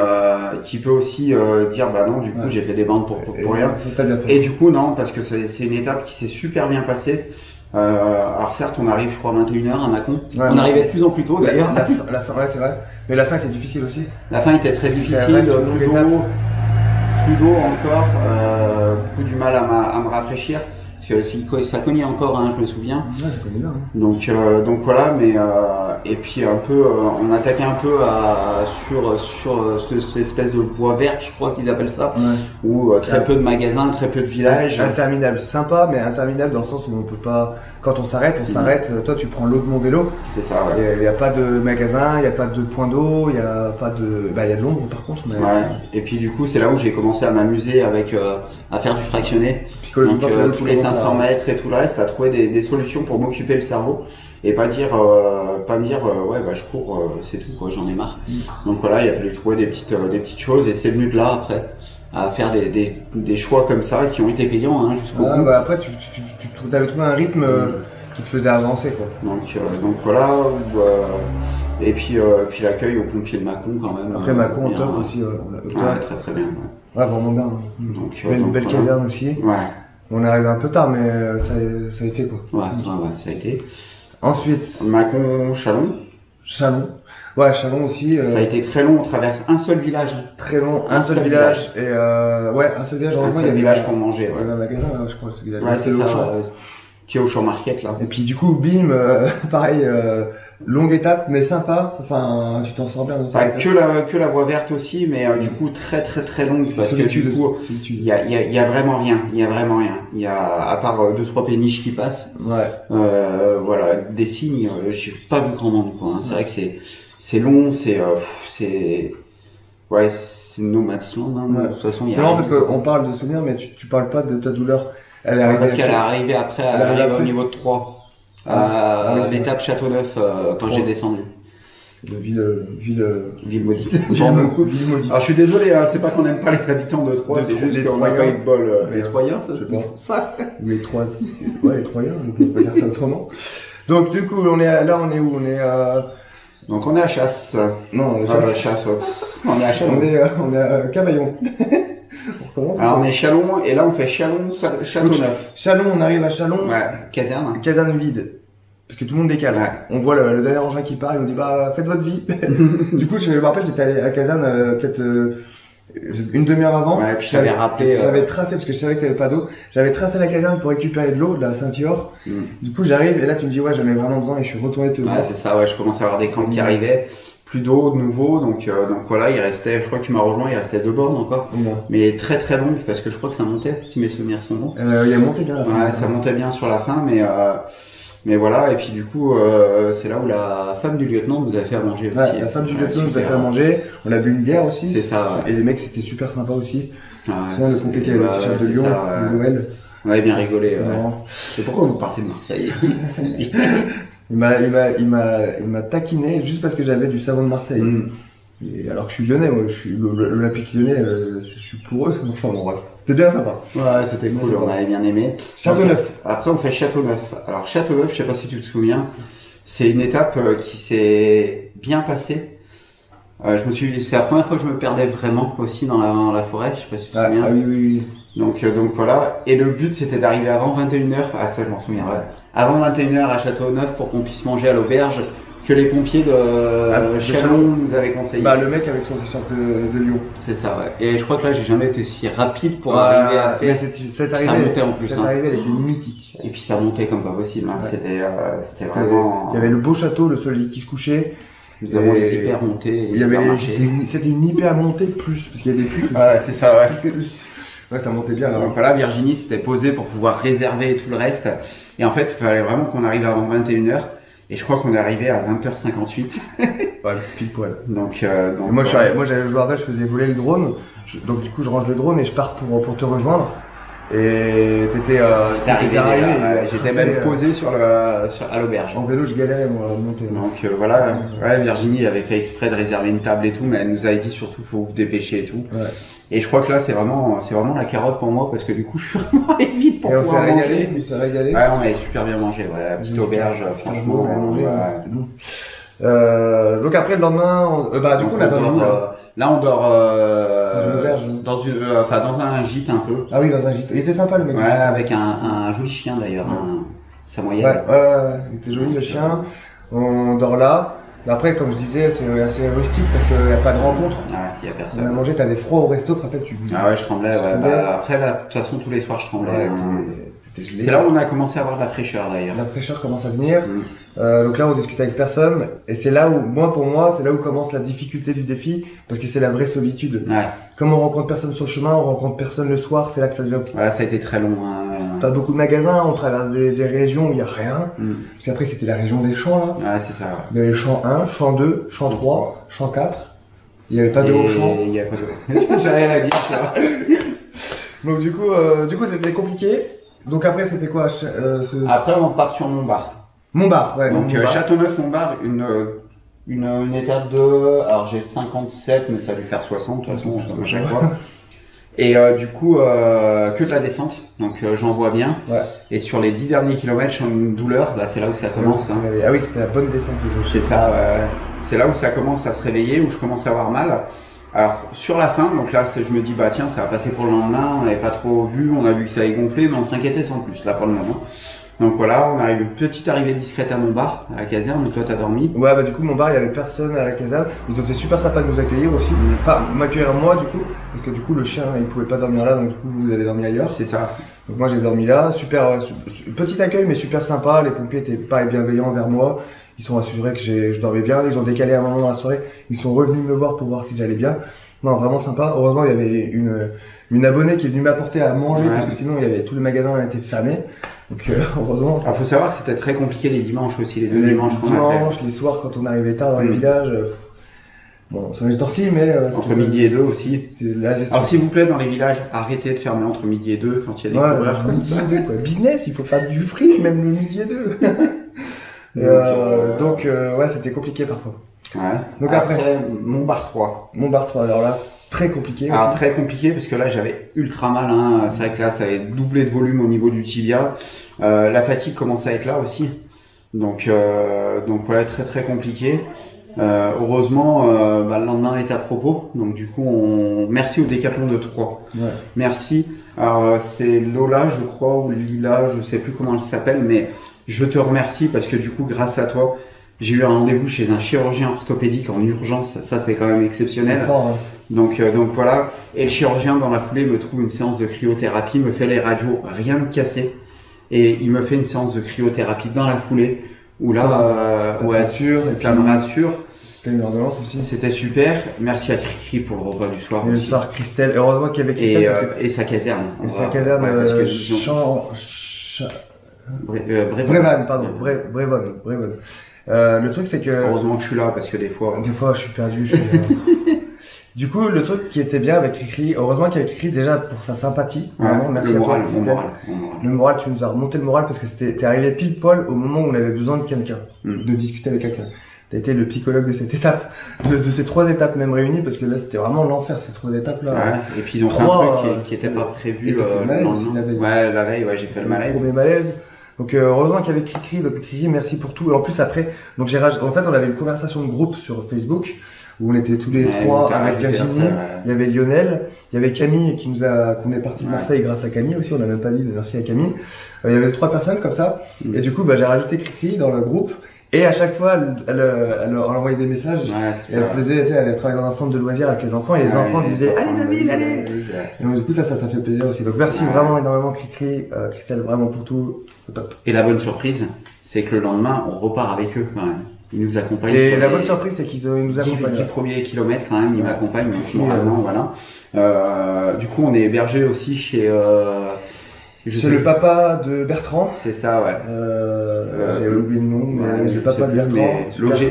qui peut aussi dire bah non, du coup j'ai fait des bandes pour rien. T'as bien fait. Et du coup non, parce que c'est une étape qui s'est super bien passée. Alors certes, on arrive je crois à 21h à Mâcon. Ouais, on arrivait de plus en plus tôt d'ailleurs. La fin, ouais, c'est vrai. Mais la fin était difficile aussi. La fin était très Parce que ça difficile, reste une longue étape. plus d'eau encore, beaucoup du mal à me rafraîchir. Parce que ça cognait encore, hein, je me souviens. Ouais, je connais bien. Hein. Donc voilà, mais et puis un peu, on attaquait un peu sur cette espèce de voie verte, je crois qu'ils appellent ça, Ouais. où très peu de magasins, très peu de villages. Interminable, sympa, mais interminable dans le sens où on peut pas. Quand on s'arrête, on s'arrête. Toi, tu prends l'eau de mon vélo. C'est ça, ouais. Il y a pas de magasin, il y a pas de point d'eau, il y a pas de. Bah, il y a de l'ombre par contre. Mais... Ouais. Et puis du coup, c'est là où j'ai commencé à m'amuser avec à faire du fractionné. Psychologiquement, Donc tous les 500 mètres et tout le reste, à trouver des solutions pour m'occuper le cerveau et pas me dire ouais bah je cours, c'est tout quoi, j'en ai marre. Donc voilà, il a fallu trouver des petites choses et c'est venu de là après à faire des choix comme ça qui ont été payants hein, jusqu'au bout. Bah après, tu avais trouvé un rythme qui te faisait avancer quoi. Donc voilà, et puis l'accueil au pompier de Mâcon quand même. Après Mâcon, bien, top aussi. Ouais, très très bien. Ouais, vraiment bien. Donc Belle voilà. caserne aussi. Ouais. On est arrivé un peu tard, mais ça a été quoi. Ouais, ça a été. Ensuite, Mâcon, Chalon. Chalon. Ouais, Chalon aussi. Ça a été très long, on traverse un seul village. Très long, un seul village. Et ouais, un seul village. Un Heureusement, seul il y avait village pour manger, Il y avait ouais. un magasin, je crois, ce village. Ouais, c'est le ça, champ. qui est au Champ Market, là. Et puis du coup, bim, pareil, longue étape, mais sympa. Enfin, tu t'en sors bien dans Pas cette que la voie verte aussi, mais du coup très très très longue parce que du coup il y a vraiment rien, il y a à part 2-3 péniches qui passent. Ouais. Voilà, des signes, j'ai pas vu grand monde quoi. Hein. C'est vrai que c'est long, c'est no man's land. Hein. Ouais. De toute façon, il y a C'est marrant rien. parce qu'on parle de souvenirs, mais tu parles pas de ta douleur. Elle est Ouais, arrivée. parce qu'elle est arrivée après, elle arrive arrive au après. niveau de 3. Oui, À c'est l'étape Châteauneuf quand 3. j'ai descendu. De ville Ville maudite. ville maudite. Alors je suis désolé, hein, c'est pas qu'on n'aime pas les habitants de Troyes, De c'est Troyes, juste les qu'on n'a pas Troyens. eu de bol. Les Ouais. Troyens, ça Je c'est pense. ça. Les Troyens. Ouais, les Troyens, on peut pas dire ça autrement. Donc du coup, on est où? On est Donc on est à Chasse. non, on est Ah, Chasse. On est à Chalon. on est à Cavaillon. On recommence. Alors on est Chalon et là on fait Châteauneuf. Chalon, on arrive à Chalon. Ouais, caserne. Caserne vide. Parce que tout le monde décale. Ouais. On voit le dernier engin qui part, il nous dit bah faites votre vie. Du coup, je me rappelle, j'étais allé à Caserne peut-être une demi-heure avant. Ouais, puis je t'avais rappelé. J'avais tracé, parce que je savais qu'il n'y avait pas d'eau, j'avais tracé la caserne pour récupérer de l'eau de la Saint-Ior. Du coup, j'arrive et là tu me dis ouais, j'en ai vraiment besoin et je suis retourné te Ouais, voir. c'est ça, ouais, je commençais à avoir des camps qui arrivaient. Plus d'eau de nouveau, donc voilà, il restait, je crois que tu m'as rejoint, il restait 2 bornes encore. Ouais. Mais très très longue parce que je crois que ça montait, si mes souvenirs sont bons. Il y a monté bien la fin. Ouais, ça montait bien sur la fin, mais voilà, et puis du coup, c'est là où la femme du lieutenant nous a fait à manger Ouais, aussi. la femme du Ouais, lieutenant nous a super. fait à manger, on a bu une bière aussi. C'est ça, ouais. Et les mecs c'était super sympa aussi. Ouais, Sinon le pompier qui avait le ouais, t-shirt de c'est Lyon, ça, ouais. de Noël. On avait bien rigolé. C'était Ouais. marrant. C'est pourquoi vous partez de Marseille. Il m'a taquiné juste parce que j'avais du savon de Marseille. Et alors que je suis lyonnais, moi, je suis l'Olympique lyonnais, je suis pour eux. Enfin bon bref, c'était bien sympa. Ouais, c'était cool, on avait bien aimé. Châteauneuf. Après, on fait Châteauneuf. Alors Châteauneuf, je sais pas si tu te souviens, c'est une étape qui s'est bien passée. C'est la première fois que je me perdais vraiment aussi dans la forêt. Je sais pas si tu te souviens. Oui. Donc voilà. Et le but, c'était d'arriver avant 21h. Ah, ça, je m'en souviens. Ouais. Avant 21h à Châteauneuf pour qu'on puisse manger à l'auberge que les pompiers de Chalon nous avaient conseillé. Bah, le mec avec son t-shirt de Lyon. C'est ça, ouais. Et je crois que là, j'ai jamais été aussi rapide pour arriver à faire. Mais cette ça montait en plus. Cette arrivée, elle était mythique. Et puis ça montait comme pas possible. Hein. Ouais. C'était vraiment. Il y avait le beau château, le soleil qui se couchait. Nous avons les hyper montées. C'était une hyper montée plus, parce qu'il y a des plus aussi. Ouais, c'est ça, ouais. Ouais, ça montait bien. Donc voilà, Virginie s'était posée pour pouvoir réserver tout le reste. Et en fait, il fallait vraiment qu'on arrive avant 21h. Et je crois qu'on est arrivé à 20h58. Ouais, pile poil. Donc moi, j'avais le bordel, je faisais voler le drone. Donc du coup, je range le drone et je pars pour te rejoindre. Et t'étais déjà arrivé. J'étais même posé à l'auberge. En vélo, je galérais moi à monter. Donc voilà, ouais, Virginie avait fait exprès de réserver une table et tout, mais elle nous avait dit surtout faut vous dépêcher et tout. Ouais. Et je crois que là c'est vraiment la carotte pour moi parce que du coup je suis vraiment vite pour pouvoir manger. On s'est régalé. Ouais, on avait super bien mangé, ouais, la petite auberge, franchement. Donc après le lendemain, du coup on a dormi là on dort dans une auberge, dans un gîte un peu. Ah oui, dans un gîte. Il était sympa le mec. Ouais, avec un joli chien d'ailleurs, samoyed. Ouais, il était joli le chien. On dort là. Mais après, comme je disais, c'est assez rustique parce qu'il n'y a pas de rencontre. Ouais, il y a personne. On a mangé, t'avais froid au resto, tu te rappelles? Ah ouais, je tremblais. Ouais. Après, de toute façon, tous les soirs, je tremblais. Ouais, c'est là où on a commencé à avoir de la fraîcheur d'ailleurs. La fraîcheur commence à venir. Donc là, on discute avec personne. Et c'est là où, pour moi, c'est là où commence la difficulté du défi. Parce que c'est la vraie solitude. Ouais. Comme on rencontre personne sur le chemin, on rencontre personne le soir, c'est là que ça devient. Voilà, ça a été très long. Pas beaucoup de magasins, on traverse des régions où il n'y a rien. Parce qu'après, c'était la région des champs là. Ouais, c'est ça. Ouais. Il y avait le champ 1, champ 2, champ 3, champ 4. Il n'y avait pas de haut champ. Il n'y a pas de. J'ai rien à dire, ça. Donc du coup, c'était compliqué. Donc après, c'était quoi Après, on part sur Montbard. Montbard, ouais. Donc Châteauneuf-Montbard, une étape de. Alors j'ai 57, mais ça va lui faire 60 de toute façon à chaque fois. Et du coup, que de la descente, donc j'en vois bien. Ouais. Et sur les 10 derniers kilomètres, j'ai une douleur. Là, c'est là où ça commence. Ah oui, c'était la bonne descente que j'ai. C'est ça. C'est là où ça commence à se réveiller, où je commence à avoir mal. Alors sur la fin, donc là je me dis bah tiens ça va passer pour le lendemain, on n'avait pas trop vu, on a vu que ça allait gonfler, mais on s'inquiétait sans plus là pour le moment. Donc voilà, on a eu une petite arrivée discrète à Montbard, à la caserne, donc toi t'as dormi. Ouais bah du coup Montbard il y avait personne à la caserne, ils ont été super sympas de nous accueillir aussi, enfin m'accueillir moi du coup, parce que du coup le chien il pouvait pas dormir là, donc du coup vous avez dormi ailleurs. C'est ça. Donc moi j'ai dormi là, super, petit accueil mais super sympa, les pompiers étaient pas bienveillants envers moi. Ils sont assurés que je dormais bien, ils ont décalé un moment dans la soirée, ils sont revenus me voir pour voir si j'allais bien. Non, vraiment sympa. Heureusement, il y avait une abonnée qui est venue m'apporter à manger parce que sinon, il y avait tout le magasin a été fermé. Donc, heureusement. Il faut savoir que c'était très compliqué les dimanches aussi, les deux dimanches. Les soirs, quand on arrivait tard dans les villages. Bon, ça m'a torsi, mais entre midi et 2 aussi. Alors, s'il vous plaît, dans les villages, arrêtez de fermer entre midi et 2 quand il y a des couvreurs comme ça. Business, il faut faire du fric, même le midi et 2. Donc, ouais, c'était compliqué parfois. Ouais. Donc après Montbard 3. Montbard 3, alors là, très compliqué. Alors très compliqué parce que là j'avais ultra mal, hein. C'est vrai que là ça avait doublé de volume au niveau du tibia. La fatigue commence à être là aussi. Donc ouais, très très compliqué. Heureusement, le lendemain est à propos. Donc du coup, merci au Décathlon de Troyes. Ouais. Merci. Alors c'est Lola, je crois, ou Lila, je sais plus comment elle s'appelle, mais je te remercie parce que du coup, grâce à toi, j'ai eu un rendez-vous chez un chirurgien orthopédique en urgence. Ça, c'est quand même exceptionnel. C'est fort, hein. Donc voilà. Et le chirurgien, dans la foulée, me trouve une séance de cryothérapie, me fait les radios, rien de cassé. Et il me fait une séance de cryothérapie dans la foulée. Où là, ouais, ça me rassure. T'as une ordonnance aussi. C'était super. Merci à Cricri pour le repas du soir. Et le soir, Christelle. Heureusement qu'il y avait Christelle. Et sa caserne. Et sa caserne, Brévan, pardon. Brévan. Le truc c'est que. Heureusement que je suis là parce que des fois je suis perdu. Du coup, le truc qui était bien avec Cricri, heureusement qu'il y avait Cricri déjà pour sa sympathie. Vraiment, merci à toi. Le moral, tu nous as remonté le moral parce que t'es arrivé pile poil au moment où on avait besoin de quelqu'un, de discuter avec quelqu'un. T'as été le psychologue de cette étape, de ces 3 étapes même réunies, parce que là c'était vraiment l'enfer ces 3 étapes là. Ouais. Et puis ils ont fait un truc qui était pas prévu. La veille, j'ai fait le malaise. Premier malaise. Donc heureusement qu'il y avait Cricri, donc Cricri, merci pour tout. Et en plus après, donc en fait on avait une conversation de groupe sur Facebook où on était tous les 3 avec Virginie, il y avait Lionel, il y avait Camille qu'on est parti de Marseille grâce à Camille aussi, on n'a même pas dit, mais merci à Camille. Il y avait 3 personnes comme ça. Et du coup j'ai rajouté Cricri dans le groupe. Et à chaque fois, elle envoyait des messages. Ouais, Et elle faisait, tu sais, elle travaillait dans un centre de loisirs avec les enfants et les enfants disaient allez David, allez. Et donc du coup ça t'a fait plaisir aussi. Donc merci vraiment énormément Cricri, Christelle, vraiment pour tout, au top. Et la bonne surprise, c'est que le lendemain, on repart avec eux quand même. Ils nous accompagnent. Et la bonne surprise, c'est qu'ils nous accompagnent. 10 premiers kilomètres quand même, ils m'accompagnent. Vraiment, voilà. Du coup, on est hébergé aussi chez. C'est le papa de Bertrand. C'est ça, ouais. J'ai oublié le nom, mais le papa de Bertrand.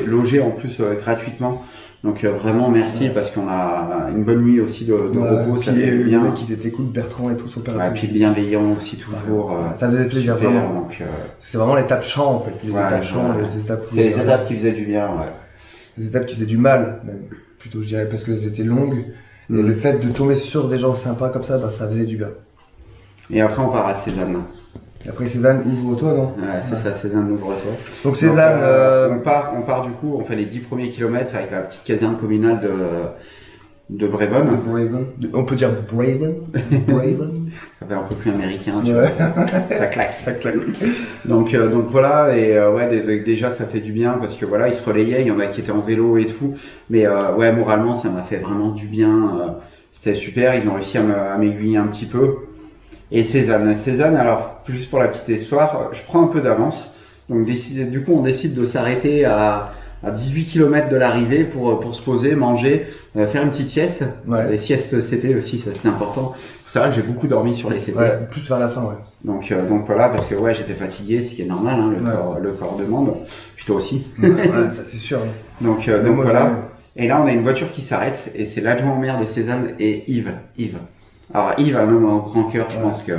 Logé en plus gratuitement. Donc vraiment merci parce qu'on a une bonne nuit aussi de repos. Ça fait bien. Les mecs, ils étaient cool, Bertrand et tout, son père. Ouais, puis bienveillant aussi toujours. Ça faisait plaisir super, vraiment. Donc c'est vraiment l'étape chant en fait. Les étapes chant, les étapes. C'est les étapes qui faisaient du bien, ouais. Les étapes qui faisaient du mal, même plutôt je dirais, parce qu'elles étaient longues. Et le fait de tomber sur des gens sympas comme ça, bah ça faisait du bien. Et après on part à Cézanne. Et après Cézanne ouvre-toi, non? Ouais, c'est ça, Cézanne ouvre-toi. Donc Cézanne, on part du coup, on fait les 10 premiers kilomètres avec la petite caserne communale de Bravon. On peut dire Bravon. Ça fait un peu plus américain, tu vois. Ça claque. Donc voilà, et ouais, déjà ça fait du bien parce que voilà, ils se relayaient, il y en a qui étaient en vélo et tout. Mais ouais, moralement, ça m'a fait vraiment du bien. C'était super, ils ont réussi à m'aiguiller un petit peu. Et Cézanne, alors, juste pour la petite histoire, je prends un peu d'avance. Donc du coup, on décide de s'arrêter à 18 km de l'arrivée pour se poser, manger, faire une petite sieste. Ouais. Les siestes CP aussi, ça c'était important. C'est vrai que j'ai beaucoup dormi sur les CP. Ouais, plus vers la fin, ouais. Donc voilà, parce que ouais, j'étais fatigué, ce qui est normal, hein, le corps demande. Puis toi aussi. Ouais, ça c'est sûr. Donc voilà. Et là, on a une voiture qui s'arrête et c'est l'adjoint au maire de Cézanne et Yves. Alors Yves a même au grand cœur, je pense que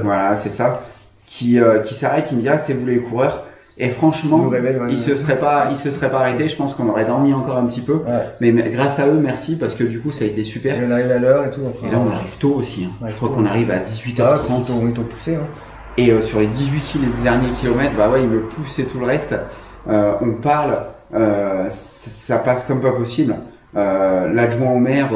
voilà, c'est ça, qui s'arrête, qui me dit c'est vous les coureurs. Et franchement, il se serait pas arrêté. Je pense qu'on aurait dormi encore un petit peu. Ouais. Mais grâce à eux, merci parce que du coup, ça a été super. Et on arrive à l'heure et tout. Et là, on arrive tôt aussi. Hein. Ouais, je crois qu'on arrive à 18h30. Ils t'ont poussé. Hein. Et sur les 18 derniers kilomètres, bah ouais, ils me poussent et tout le reste. On parle, ça passe comme pas possible. L'adjoint au maire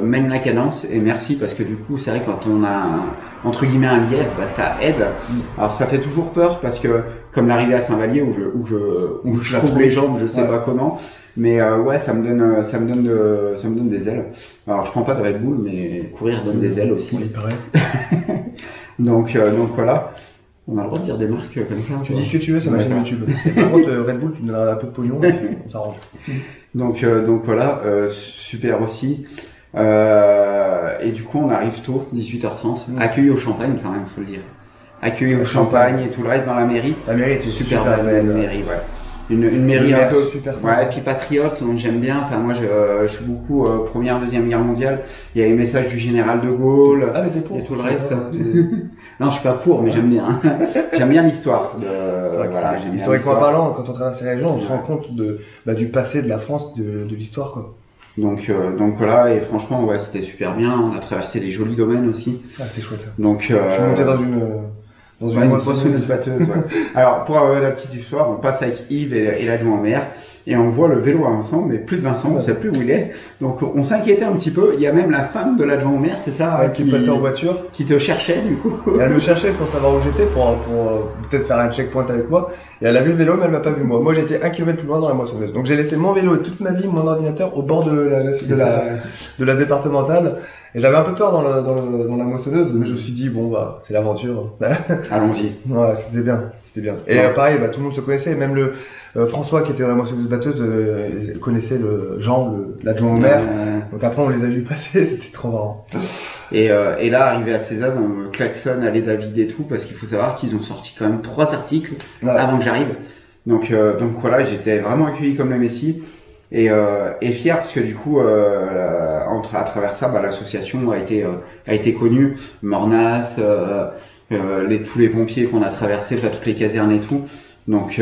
mène la cadence et merci parce que du coup c'est vrai quand on a entre guillemets un lièvre, bah, ça aide. Alors ça fait toujours peur parce que comme l'arrivée à Saint-Vallier où je trouve les jambes, je sais pas comment, mais ouais ça me donne des ailes. Alors je prends pas de Red Bull mais courir donne des ailes aussi. Il paraît. donc voilà. On a le droit de dire des marques comme ça. Tu dis ce que tu veux, c'est ma chaîne YouTube. Par contre, Red Bull, tu me donneras un peu de pognon, et puis on s'arrange. Donc voilà, super aussi. Et du coup, on arrive tôt, 18h30. Accueilli au champagne quand même, faut le dire. Accueilli au champagne et tout le reste dans la mairie. La mairie était super belle, mairie, ouais. Une mairie un peu super ouais, et puis patriote, donc j'aime bien. Enfin moi je suis beaucoup Première, Deuxième Guerre mondiale. Il y a les messages du général de Gaulle et tout le reste. Non, je suis pas pour, mais j'aime bien. J'aime bien l'histoire. Voilà, historiquement parlant, quand on traverse les régions, on se rend compte du passé de la France, de l'histoire quoi. Donc voilà, et franchement ouais, c'était super bien. On a traversé des jolis domaines aussi. Ah, c'était chouette. Donc je suis monté dans une moissonneuse batteuse. Ouais. Alors pour la petite histoire, on passe avec Yves et l'adjoint au maire et on voit le vélo à Vincent, mais plus de Vincent, on sait plus où il est. Donc on s'inquiétait un petit peu. Il y a même la femme de l'adjoint au maire, c'est ça, qui passait en voiture, qui te cherchait du coup. Et elle me cherchait pour savoir où j'étais, pour peut-être faire un checkpoint avec moi. Et elle a vu le vélo, mais elle m'a pas vu moi. Moi j'étais 1 kilomètre plus loin dans la moissonneuse. Donc j'ai laissé mon vélo et toute ma vie, mon ordinateur au bord de la départementale. Et j'avais un peu peur dans la moissonneuse, mais je me suis dit bon bah c'est l'aventure. Allons-y. Ouais, c'était bien. Et pareil, tout le monde se connaissait, même le François qui était dans la moissonneuse batteuse connaissait l'adjoint au maire. Donc après on les a vus passer, c'était trop marrant. Et là, arrivé à Cézanne, on me klaxonne, allez David et tout, parce qu'il faut savoir qu'ils ont sorti quand même 3 articles avant que j'arrive. Donc voilà, j'étais vraiment accueilli comme le Messie. Et fier parce que du coup à travers ça l'association a été connue, Mornas, tous les pompiers qu'on a traversés, enfin toutes les casernes et tout. Donc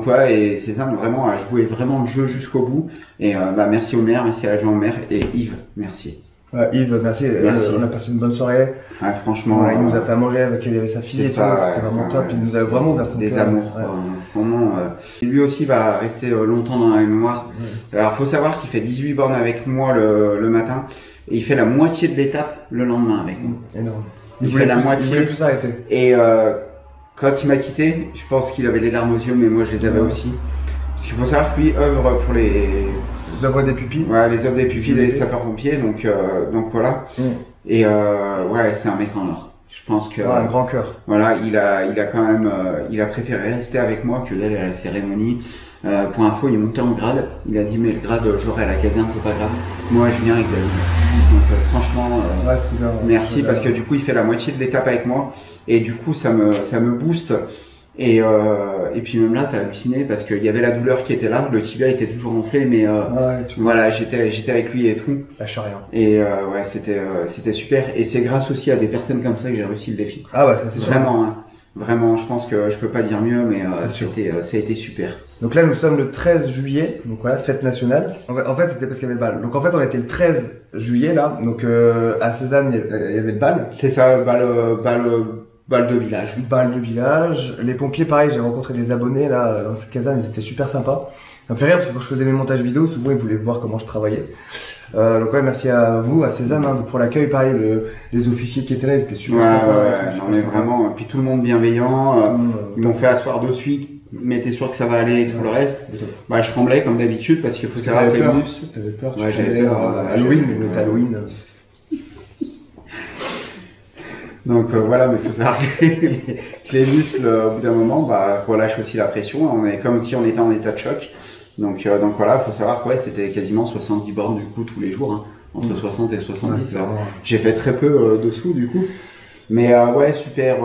ouais, et Cézanne vraiment a joué vraiment le jeu jusqu'au bout. Et merci au maire, merci à l'adjoint au maire et Yves, merci. Ouais, Yves, merci. On a passé une bonne soirée. Ouais, franchement, il nous a fait à manger avec il y avait sa fille et tout, c'était vraiment top. Il nous a vraiment ouvert son cœur. Des amours. Vraiment, lui aussi va rester longtemps dans la mémoire. Alors, faut savoir qu'il fait 18 bornes avec moi le matin et il fait la moitié de l'étape le lendemain avec moi. Énorme. Il fait la moitié. Il voulait plus s'arrêter. Et quand il m'a quitté, je pense qu'il avait les larmes aux yeux, mais moi je les avais aussi. Parce qu'il faut savoir que lui œuvre pour les œuvres des pupilles. Ouais, les œuvres des pupilles des sapeurs-pompiers, donc voilà. Et ouais, c'est un mec en or. Je pense que un grand cœur. Voilà, il a quand même il a préféré rester avec moi que d'aller à la cérémonie. Pour info, il est monté en grade. Il a dit mais le grade j'aurai à la caserne, c'est pas grave. Moi je viens avec David. Donc franchement merci parce que du coup il fait la moitié de l'étape avec moi et du coup ça me booste. Et puis même là t'as halluciné parce qu'il y avait la douleur qui était là, le tibia était toujours enflé mais voilà j'étais avec lui et tout. Lâche rien. Et ouais c'était super et c'est grâce aussi à des personnes comme ça que j'ai réussi le défi. Ah ouais ça c'est sûr. Vraiment hein. Vraiment je pense que je peux pas dire mieux mais ça a été super. Donc là nous sommes le 13 juillet, donc voilà, fête nationale. En fait c'était parce qu'il y avait le bal. Donc en fait on était le 13 juillet là, donc à Cézanne il y avait le bal. C'est ça, le bal de village. Bal de village. Les pompiers, pareil, j'ai rencontré des abonnés là dans cette caserne, ils étaient super sympas. Ça me fait rire parce que quand je faisais mes montages vidéo, souvent ils voulaient voir comment je travaillais. Donc ouais, merci à vous, à Cézanne hein, pour l'accueil. Pareil, les officiers qui étaient là, ils étaient super sympas. Non mais vraiment, puis tout le monde bienveillant. Ils m'ont fait asseoir de suite. Mais t'es sûr que ça va aller et tout le reste. Bah je tremblais comme d'habitude parce qu'il faut savoir que les muscles. T'avais peur. Ouais, j'avais peur. Halloween, mais on était Halloween. Donc voilà, mais il faut savoir que les muscles, au bout d'un moment, bah relâchent aussi la pression. On est comme si on était en état de choc. Donc voilà, faut savoir que ouais, c'était quasiment 70 bornes du coup tous les jours, hein, entre 60 et 70. Ouais, j'ai fait très peu dessous du coup, mais ouais, super.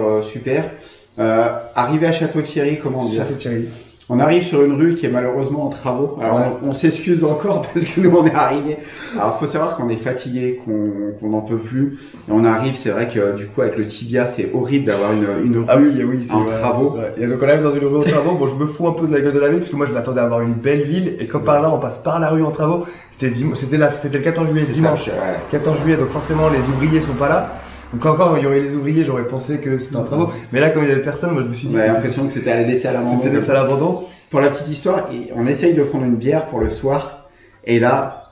Arrivé à Château-Thierry, comment dire ? Château-Thierry. On arrive sur une rue qui est malheureusement en travaux. Alors on s'excuse encore parce que nous on est arrivé. Alors faut savoir qu'on est fatigué, qu'on n'en peut plus. Et on arrive, c'est vrai que du coup avec le tibia c'est horrible d'avoir une rue en travaux. Ouais. Et donc on arrive dans une rue en travaux. Bon je me fous un peu de la gueule de la ville parce que moi je m'attendais à avoir une belle ville et comme par là on passe par la rue en travaux. C'était le 14 juillet, dimanche. 14 juillet donc forcément les ouvriers sont pas là. Donc encore, il y aurait les ouvriers, j'aurais pensé que c'était en travaux. Mais là, comme il y avait personne, moi je me suis dit. J'avais l'impression que c'était laissé à l'abandon. C'était laissé à l'abandon. Pour la petite histoire, on essaye de prendre une bière pour le soir. Et là,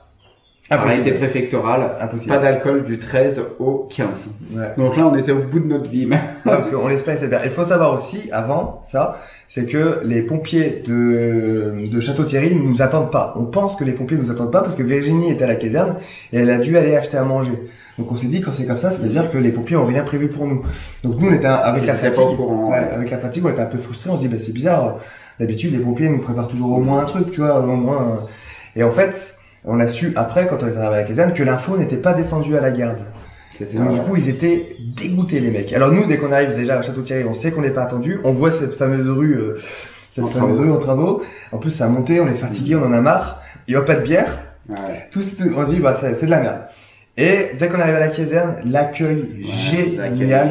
arrêté préfectoral, pas d'alcool du 13 au 15. Ouais. Donc là, on était au bout de notre vie. Parce qu'on espère que c'est bien. Il faut savoir aussi, avant ça, c'est que les pompiers de Château-Thierry ne nous attendent pas. On pense que les pompiers ne nous attendent pas parce que Virginie était à la caserne et elle a dû aller acheter à manger. Donc on s'est dit quand c'est comme ça, c'est-à-dire que les pompiers ont rien prévu pour nous. Donc nous on était avec la fatigue, avec la fatigue, on était un peu frustrés. On se dit bah c'est bizarre. D'habitude les pompiers nous préparent toujours au moins un truc, tu vois, au moins. Et en fait, on a su après quand on est arrivé à la caserne que l'info n'était pas descendue à la garde. Donc du coup ils étaient dégoûtés les mecs. Alors nous dès qu'on arrive déjà à Château-Thierry, on sait qu'on n'est pas attendu. On voit cette fameuse rue en travaux. En plus ça a monté, on est fatigué, on en a marre. Il y a pas de bière. Ouais. Tout, on se dit bah c'est de la merde. Et dès qu'on arrive à la caserne, l'accueil génial.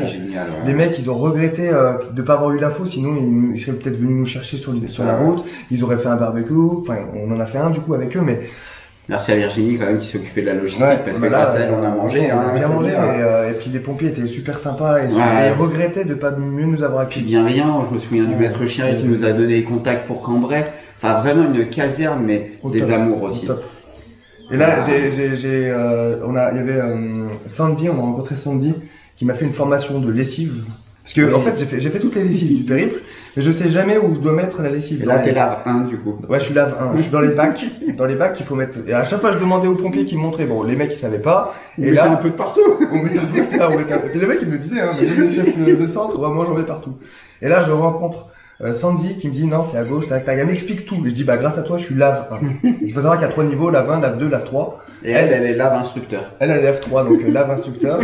Les mecs, ils ont regretté de pas avoir eu l'info, sinon ils seraient peut-être venus nous chercher sur la route. Ils auraient fait un barbecue. Enfin, on en a fait un du coup avec eux, mais. Merci à Virginie quand même qui s'est occupée de la logistique parce que grâce à elle on a mangé. On a bien mangé et puis les pompiers étaient super sympas et ils regrettaient de pas mieux nous avoir accueillis. Puis bienveillant, je me souviens du maître chien qui nous a donné les contacts pour Cambrai. Enfin vraiment une caserne mais des amours aussi. Et là, il y avait Sandy, on a rencontré Sandy, qui m'a fait une formation de lessive. Parce que, en fait, j'ai fait toutes les lessives du périple, mais je sais jamais où je dois mettre la lessive. Et là, t'es lave 1, du coup. Ouais, je suis lave 1. Je suis dans les bacs. Dans les bacs, il faut mettre, et à chaque fois, je demandais aux pompiers qui me montraient. Bon, les mecs, ils savaient pas. Et là, un peu de partout. On mettait un peu, c'est là, et puis les mecs, ils me disaient, hein, les chefs de centre, bah, moi, j'en mets partout. Et là, je rencontre Sandy qui me dit non c'est à gauche, tac tac, elle m'explique tout. Et je dis bah grâce à toi je suis lave 1. Il faut savoir qu'il y a 3 niveaux, lave 1, lave 2, lave 3. Et elle est lave instructeur. Elle est lave 3 donc lave instructeur.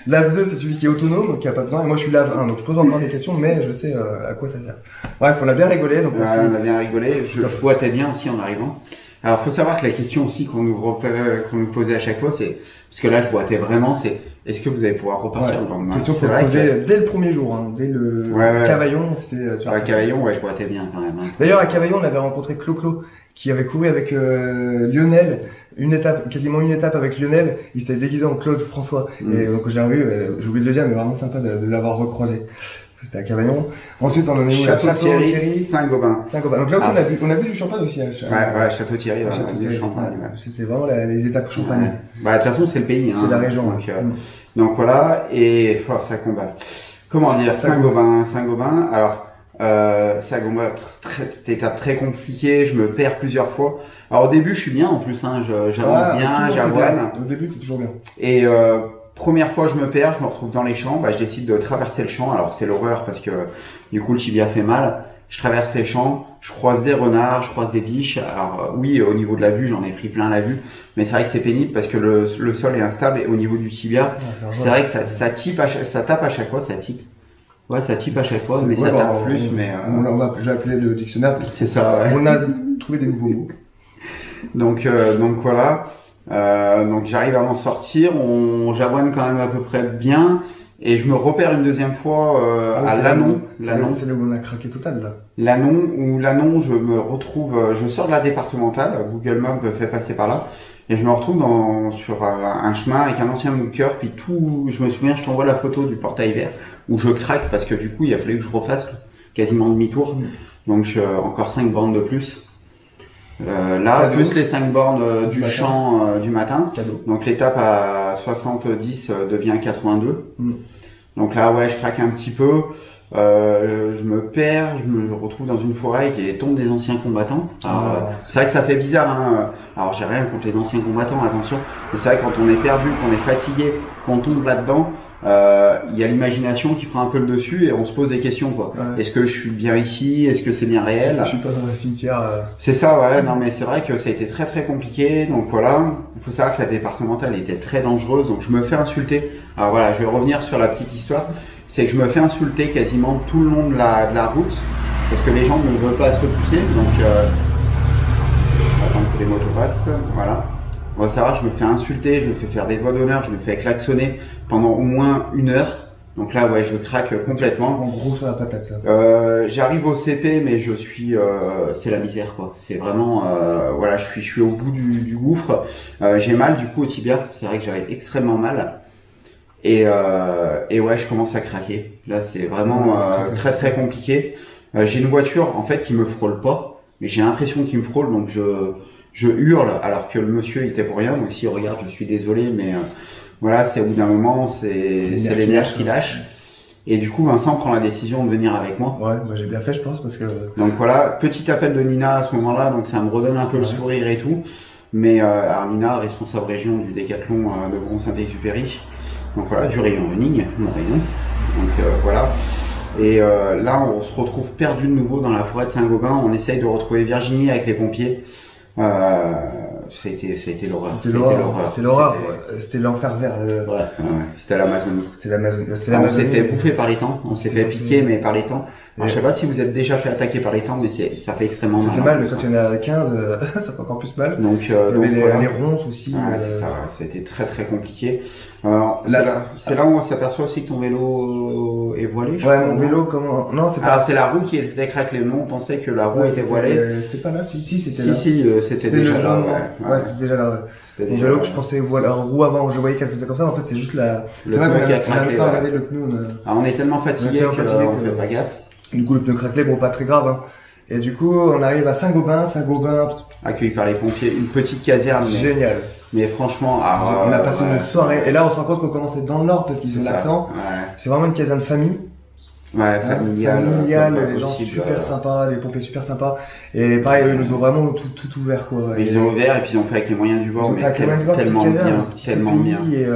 Lave 2 c'est celui qui est autonome donc il n'y a pas besoin et moi je suis lave 1 donc je pose encore des questions mais je sais à quoi ça sert. Bref on a bien rigolé donc on a bien rigolé, je boitais bien aussi en arrivant. Alors faut savoir que la question aussi qu'on nous posait à chaque fois c'est parce que là je boitais vraiment c'est est-ce que vous allez pouvoir repartir le lendemain? Question qu'on posait dès le premier jour, hein, dès le Cavaillon, c'était sur Cavaillon, je boitais bien quand même. Hein. D'ailleurs à Cavaillon on avait rencontré Clo-Clo qui avait couru avec Lionel, quasiment une étape avec Lionel, il s'était déguisé en Claude François et donc j'ai revu, j'ai oublié de le dire mais vraiment sympa de l'avoir recroisé. C'était à Cavaillon. Ensuite, on en est où? Château-Thierry, Saint-Gobain. Donc là aussi, on a vu du champagne aussi. Château-Thierry, champagne. C'était vraiment les étapes champagne. Bah, de toute façon, c'est le pays, c'est la région. Donc voilà, et, ça combat. Comment dire? Saint-Gobain. Alors, C'est une étape très compliquée, je me perds plusieurs fois. Alors au début je suis bien en plus, hein, j'avance bien, j'avoine. Au début t'es toujours bien. Et première fois je me perds, je me retrouve dans les champs, bah, je décide de traverser le champ. Alors c'est l'horreur parce que du coup le tibia fait mal. Je traverse les champs, je croise des renards, je croise des biches. Alors oui, au niveau de la vue, j'en ai pris plein la vue, mais c'est vrai que c'est pénible parce que le sol est instable et au niveau du tibia, c'est vrai que ça tape à chaque fois, ça type. Ouais, ça type à chaque fois, mais ça tape plus. Mais je vais appeler le dictionnaire. C'est ça. Ouais. On a trouvé des nouveaux mots. Donc voilà. Donc j'arrive à m'en sortir. J'avoine quand même à peu près bien. Et je me repère une deuxième fois à Lannon. C'est là où on a craqué total là. Lannon, je me retrouve, je sors de la départementale, Google Maps me fait passer par là, et je me retrouve sur un chemin avec un ancien bunker, puis je me souviens, je t'envoie la photo du portail vert, où je craque parce que du coup il a fallu que je refasse quasiment demi-tour, donc encore 5 bornes de plus. Là, plus les 5 bornes du champ du matin. Cadeau. Donc l'étape à 70 devient 82. Donc là, ouais, je craque un petit peu. Je me perds, je me retrouve dans une forêt qui tombe des anciens combattants. C'est vrai que ça fait bizarre, hein. Alors j'ai rien contre les anciens combattants, attention. Mais c'est vrai que quand on est perdu, qu'on est fatigué, qu'on tombe là-dedans, il y a l'imagination qui prend un peu le dessus et on se pose des questions, quoi. Ouais. Est-ce que je suis bien ici? Est-ce que c'est bien réel? Je suis pas dans un cimetière. C'est ça, ouais. Non, mais c'est vrai que ça a été très très compliqué. Donc voilà, il faut savoir que la départementale était très dangereuse. Donc je me fais insulter. Alors voilà, je vais revenir sur la petite histoire. C'est que je me fais insulter quasiment tout le long de la route parce que les gens ne veulent pas se pousser. Donc attendre que les motos passent. Voilà. On va savoir, je me fais insulter, je me fais faire des doigts d'honneur, je me fais klaxonner pendant au moins 1 heure. Donc là, ouais, je craque complètement. En gros, sur la patate. Là. J'arrive au CP, mais je suis, c'est la misère, quoi. C'est vraiment, voilà, je suis au bout du gouffre. J'ai mal du coup au tibia. C'est vrai que j'avais extrêmement mal. Et ouais, je commence à craquer. Là, c'est vraiment très très compliqué. J'ai une voiture en fait qui me frôle pas, mais j'ai l'impression qu'il me frôle, donc je hurle alors que le monsieur il était pour rien. Donc s'il regarde, je suis désolé, mais voilà, c'est au bout d'un moment, c'est les nerfs qui lâchent. Et du coup, Vincent prend la décision de venir avec moi. Ouais, moi j'ai bien fait, je pense, parce que. Donc voilà, petit appel de Nina à ce moment-là, donc ça me redonne un peu le sourire et tout. Mais alors Nina, responsable région du décathlon de Bron-Saint-Exupéry. Donc voilà, du rayon running, mon rayon. Donc voilà. Et là, on se retrouve perdu de nouveau dans la forêt de Saint-Gobain. On essaye de retrouver Virginie avec les pompiers. Ça a été l'horreur. C'était l'horreur. C'était l'enfer vert. Ouais, c'était l'Amazonie. On s'est fait bouffer par les temps. On s'est fait piquer, mais par les temps. Alors, je sais pas si vous êtes déjà fait attaquer par les temps, mais ça fait extrêmement mal. Ça fait mal, mais quand il y en a 15, ça fait encore plus mal. Donc, les ronces aussi. Ouais, c'est ça. Ça a été très très compliqué. C'est là où on s'aperçoit aussi que ton vélo est voilé. Ouais, mon vélo, comment? Non, c'est pas. Alors c'est la roue qui était craquelée. Nous, on pensait que la roue était voilée. C'était pas là, si c'était là. Si, c'était déjà là. Ouais, c'était déjà là. Mon vélo que je pensais la roue avant, je voyais qu'elle faisait comme ça. En fait, c'est juste la. C'est vrai qu'on n'avait pas regardé le pneu. On est tellement fatigué qu'on fait pas gaffe. Du coup, le pneu craquelé, bon, pas très grave. Hein. Et du coup, on arrive à Saint-Gobain. Accueilli par les pompiers, une petite caserne. Génial. Mais franchement, on a passé une soirée. Et là, on se rend compte qu'on commençait dans le nord parce qu'ils ont l'accent. Ouais. C'est vraiment une caserne famille. Ouais, familiale, les gens super sympas, les pompiers super sympas. Et pareil, ils nous ont vraiment tout ouvert, quoi. Ils ont ouvert et puis ils ont fait avec les moyens du bord, mais tellement bien. Et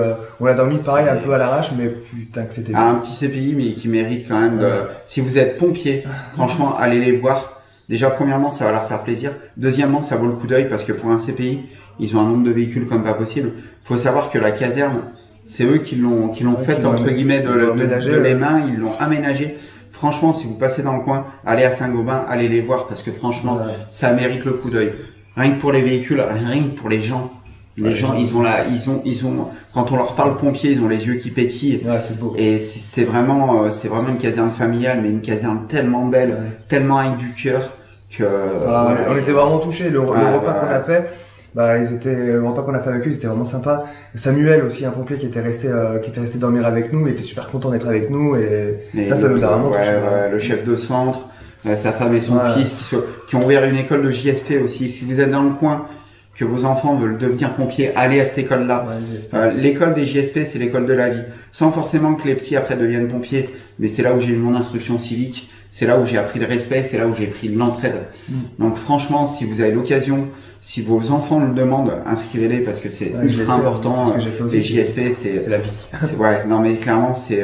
on a dormi pareil un peu à l'arrache, mais putain que c'était bien. Un petit CPI, mais qui mérite quand même si vous êtes pompier, franchement, allez les voir. Déjà, premièrement, ça va leur faire plaisir. Deuxièmement, ça vaut le coup d'œil parce que pour un CPI, ils ont un nombre de véhicules comme pas possible. Faut savoir que la caserne, c'est eux qui l'ont fait entre guillemets de les mains, ils l'ont aménagé. Franchement, si vous passez dans le coin, allez à Saint-Gobain, allez les voir parce que franchement, ça mérite le coup d'œil. Rien que pour les véhicules, rien que pour les gens. Les gens, ils ont, quand on leur parle pompiers, ils ont les yeux qui pétillent. Ouais, c'est beau. Et c'est vraiment une caserne familiale, mais une caserne tellement belle, tellement avec du cœur que. On était vraiment touchés. Le repas qu'on a fait. Le repas qu'on a fait avec eux, c'était vraiment sympa. Samuel aussi, un pompier qui était resté dormir avec nous, il était super content d'être avec nous et ça nous a vraiment touché. Le chef de centre, sa femme et son fils qui ont ouvert une école de JSP aussi. Si vous êtes dans le coin, que vos enfants veulent devenir pompiers, allez à cette école-là. L'école des JSP, c'est l'école de la vie. Sans forcément que les petits après deviennent pompiers, mais c'est là où j'ai eu mon instruction civique. c'est là où j'ai appris le respect, c'est là où j'ai pris de l'entraide. Donc franchement, si vous avez l'occasion, si vos enfants le demandent, inscrivez-les parce que c'est ultra important. Les JSP, c'est la vie. Ouais, non mais clairement, c'est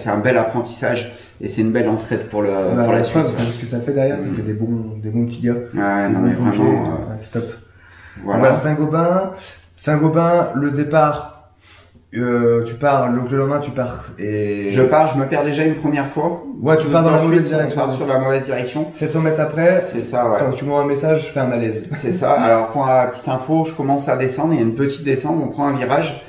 un bel apprentissage et c'est une belle entraide pour la suite. Ce que ça fait derrière, ça fait des bons petits gars. Ouais, non mais vraiment, c'est top. Voilà. Saint-Gobain, le départ. Tu pars, le lendemain tu pars et... Je me perds déjà une première fois. Ouais, tu pars dans la mauvaise direction. Tu pars sur la mauvaise direction. 700 mètres après, c'est ça, ouais. Quand tu m'envoies un message, je fais un malaise. C'est ça. Alors, pour la petite info, je commence à descendre, il y a une petite descente, on prend un virage.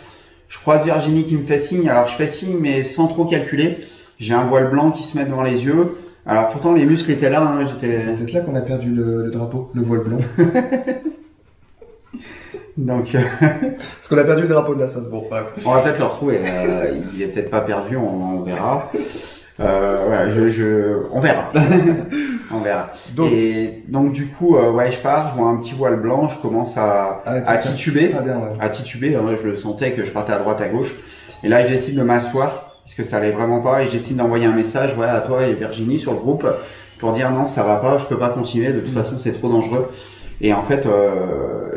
Je croise Virginie qui me fait signe, alors je fais signe mais sans trop calculer. J'ai un voile blanc qui se met devant les yeux. Alors pourtant les muscles étaient là, hein, C'est peut-être là qu'on a perdu le drapeau, le voile blanc. Donc, parce qu'on a perdu le drapeau de la sauce. Bon, bref. On va peut-être le retrouver. Il est peut-être pas perdu, on verra. Voilà, on verra. On verra. Donc du coup, ouais, je pars, je vois un petit voile blanc, je commence à tituber, à tituber. Hein, je le sentais que je partais à droite, à gauche. Et là, je décide de m'asseoir parce que ça allait vraiment pas, et je décide d'envoyer un message, voilà, à toi et Virginie sur le groupe pour dire non, ça va pas, je peux pas continuer. De toute façon, c'est trop dangereux. Et en fait,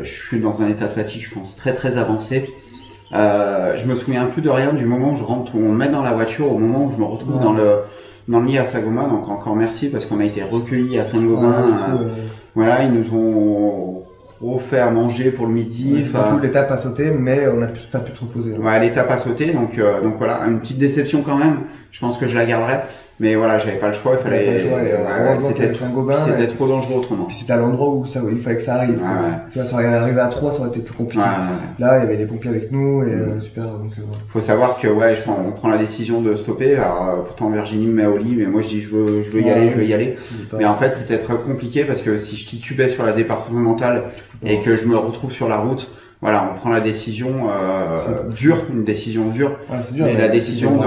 je suis dans un état de fatigue, je pense, très très avancé. Je me souviens plus de rien du moment où je rentre, où on me met dans la voiture, au moment où je me retrouve dans le lit à Saint-Gobain. Donc encore merci parce qu'on a été recueillis à Saint-Gobain. Voilà, ils nous ont refait à manger pour le midi. Enfin, l'étape a sauté, mais t'as pu te reposer. Ouais, l'étape a sauté, donc voilà, une petite déception quand même. Je pense que je la garderai. Mais voilà, j'avais pas le choix, il fallait. C'était trop dangereux autrement. Puis c'était à l'endroit où il fallait que ça arrive. Tu vois, ça aurait arrivé à 3, ça aurait été plus compliqué. Là, il y avait les pompiers avec nous et super. Donc, faut savoir que on prend la décision de stopper. Alors pourtant Virginie me met au lit, mais moi je dis je veux y aller. Mais en fait, c'était très compliqué parce que si je titubais sur la départementale et que je me retrouve sur la route. Voilà, on prend la décision une décision dure, mais la décision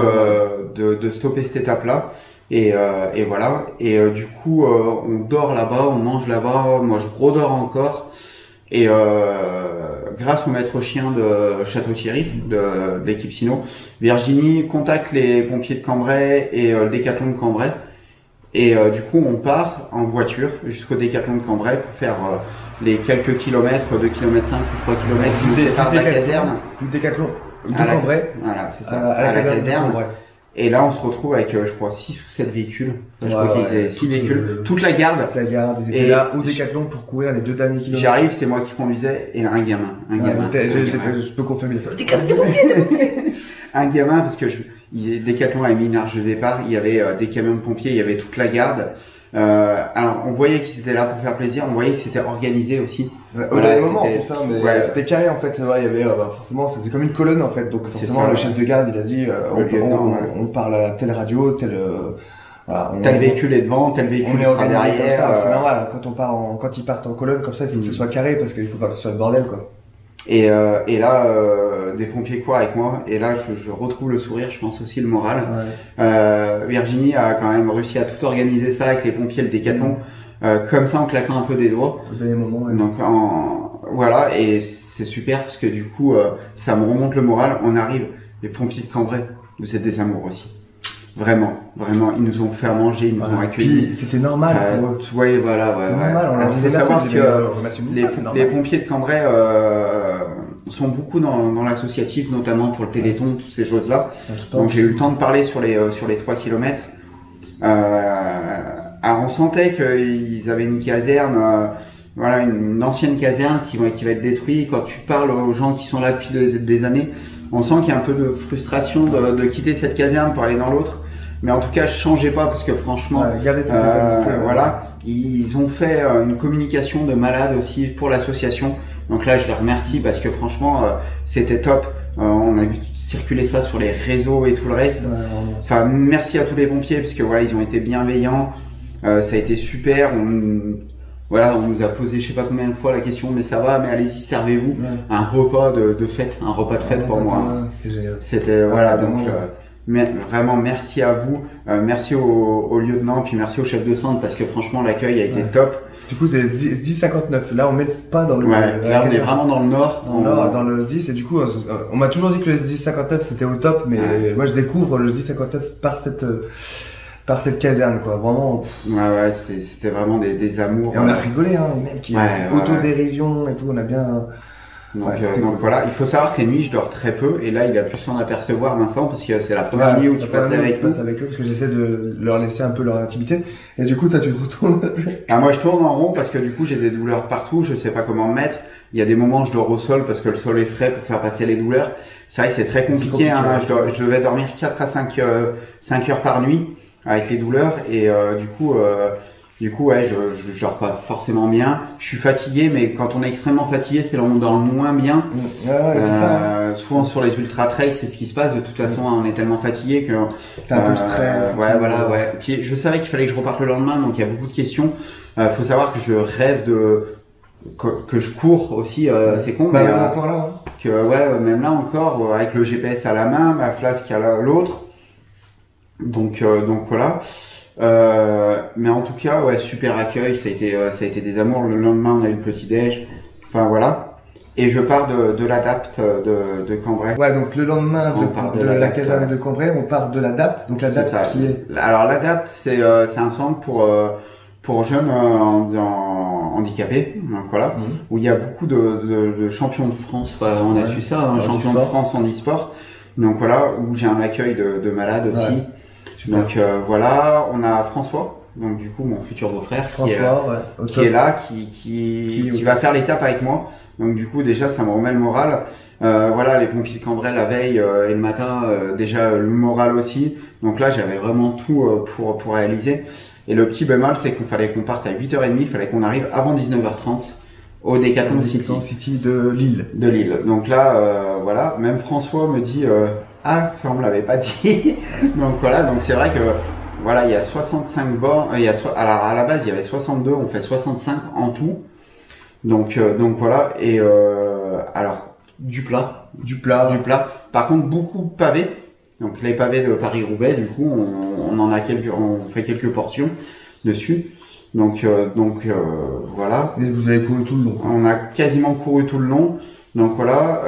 de stopper cette étape-là. Et voilà. Et du coup, on dort là-bas, on mange là-bas. Moi, je redors encore. Et grâce au maître chien de Château-Thierry, de l'équipe Sino, Virginie contacte les pompiers de Cambrai et le décathlon de Cambrai. Et du coup, on part en voiture jusqu'au décathlon de Cambrai pour faire les quelques kilomètres, 2,5 km ou 3 km qui nous séparent de la caserne. Du décathlon de Cambrai. Voilà, c'est ça. À la caserne. Et là, on se retrouve avec, je crois, 6 ou 7 véhicules. Je crois qu'ils étaient 6 véhicules. Toute la garde. Ils étaient là au décathlon pour courir les 2 derniers kilomètres. J'arrive, c'est moi qui conduisais, et un gamin. Je peux confirmer. Un gamin, parce que Décathlon a mis une arche de départ, il y avait des camions de pompiers, il y avait toute la garde. Alors on voyait qu'ils étaient là pour faire plaisir, on voyait que c'était organisé aussi. Au dernier moment, tout ça, mais c'était carré en fait. Il y avait forcément, ça faisait comme une colonne en fait. Donc forcément, le chef de garde, il a dit, on parle à telle radio, tel véhicule est devant, tel véhicule sera derrière. C'est normal. Quand ils partent en colonne comme ça, il faut que ce soit carré parce qu'il faut pas que ce soit le bordel quoi. Et là, des pompiers courent avec moi, et là je retrouve le sourire, je pense aussi le moral. Virginie a quand même réussi à tout organiser ça avec les pompiers, le décathlon, comme ça en claquant un peu des doigts. Au dernier moment. Donc voilà, et c'est super parce que du coup ça me remonte le moral. On arrive, les pompiers de Cambrai, vous êtes des amours aussi. Vraiment, ils nous ont fait à manger, ils nous ont accueillis. C'était normal pour eux. Ouais, voilà, normal, on leur disait savoir que les pompiers de Cambrai sont beaucoup dans l'associatif, notamment pour le Téléthon, toutes ces choses-là. Donc j'ai eu le temps de parler sur les 3 km. Alors on sentait qu'ils avaient une caserne, voilà, une ancienne caserne qui va être détruite. Quand tu parles aux gens qui sont là depuis des années, on sent qu'il y a un peu de frustration de quitter cette caserne pour aller dans l'autre. Mais en tout cas, changez pas parce que franchement, voilà, ils ont fait une communication de malade aussi pour l'association. Donc là, je les remercie parce que franchement, c'était top. On a vu circuler ça sur les réseaux et tout le reste. Enfin, merci à tous les pompiers parce que voilà, ils ont été bienveillants. Ça a été super. On nous a posé je sais pas combien de fois la question, mais ça va, mais allez-y, servez-vous. Un repas de fête, un repas de fête pour moi. C'était voilà, donc mais vraiment merci à vous, merci au lieutenant, puis merci au chef de centre parce que franchement l'accueil a été top. Du coup c'est 10,59, là on met pas dans le là on est vraiment dans le nord. Dans le 10, et du coup on m'a toujours dit que le 10,59 c'était au top, mais moi je découvre le 10,59 par cette caserne, quoi. Vraiment. Ouais, c'était vraiment des amours. Et on a rigolé, hein, les mecs. Autodérision et tout, on a bien. Donc voilà, il faut savoir que les nuits je dors très peu et là il a pu s'en apercevoir Vincent parce que c'est la première nuit où tu passes avec nous. Parce que j'essaie de leur laisser un peu leur intimité et du coup toi tu te retournes. Moi je tourne en rond parce que du coup j'ai des douleurs partout, je sais pas comment me mettre. Il y a des moments où je dors au sol parce que le sol est frais pour faire passer les douleurs. C'est vrai que c'est très compliqué, hein. Je devais dormir 4 à 5 heures par nuit avec les douleurs et du coup, ouais, je dors pas forcément bien. Je suis fatigué, mais quand on est extrêmement fatigué, c'est là où on dort moins bien. Souvent sur les ultra trails, c'est ce qui se passe. De toute façon, on est tellement fatigué que t'as un peu de stress. Ouais. Puis je savais qu'il fallait que je reparte le lendemain, donc il y a beaucoup de questions. Faut savoir que je rêve que je cours aussi. C'est con, mais même encore là. Hein. Même là encore, avec le GPS à la main, ma flasque à l'autre. Donc voilà. Mais en tout cas, ouais, super accueil, ça a été des amours. Le lendemain, on a eu le petit déj. Enfin voilà. Et je pars de l'Adapt de Cambrai. Ouais, donc le lendemain de la caserne de Cambrai, on part de l'Adapt. Donc l'Adapt qui est. Alors l'Adapt, c'est un centre pour jeunes handicapés. Donc voilà, où il y a beaucoup de champions de France. Enfin, on a su ça, champions de France en e-sport. Donc voilà, où j'ai un accueil de malades aussi. Ouais. Super. Donc voilà, on a François, donc du coup mon futur beau-frère qui est là, qui va faire l'étape avec moi. Donc du coup déjà ça me remet le moral. Voilà, les pompiers de Cambrai la veille et le matin, déjà le moral aussi. Donc là j'avais vraiment tout pour réaliser. Et le petit bémol c'est qu'on parte à 8h30, il fallait qu'on arrive avant 19h30 au Decathlon City de Lille. Donc là voilà, même François me dit ça on me l'avait pas dit. Donc voilà, donc c'est vrai que voilà, il y a 65 bornes, alors à la base il y avait 62, on fait 65 en tout. Donc voilà, et alors du plat. Par contre beaucoup de pavés. Donc les pavés de Paris-Roubaix, du coup on fait quelques portions dessus. Donc voilà. Et vous avez couru tout le long. On a quasiment couru tout le long. Donc voilà,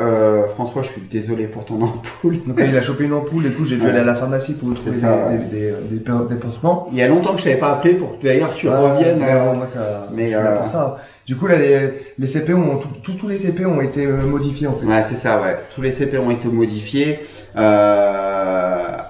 François, je suis désolé pour ton ampoule. Donc il a chopé une ampoule, du coup j'ai dû aller à la pharmacie pour trouver des pansements. Il y a longtemps que je t'avais pas appelé pour que d'ailleurs tu reviennes. Moi ça, je suis là pour ça. Du coup là les CP tous les CP ont été modifiés en fait. Ouais, c'est ça, ouais. Tous les CP ont été modifiés.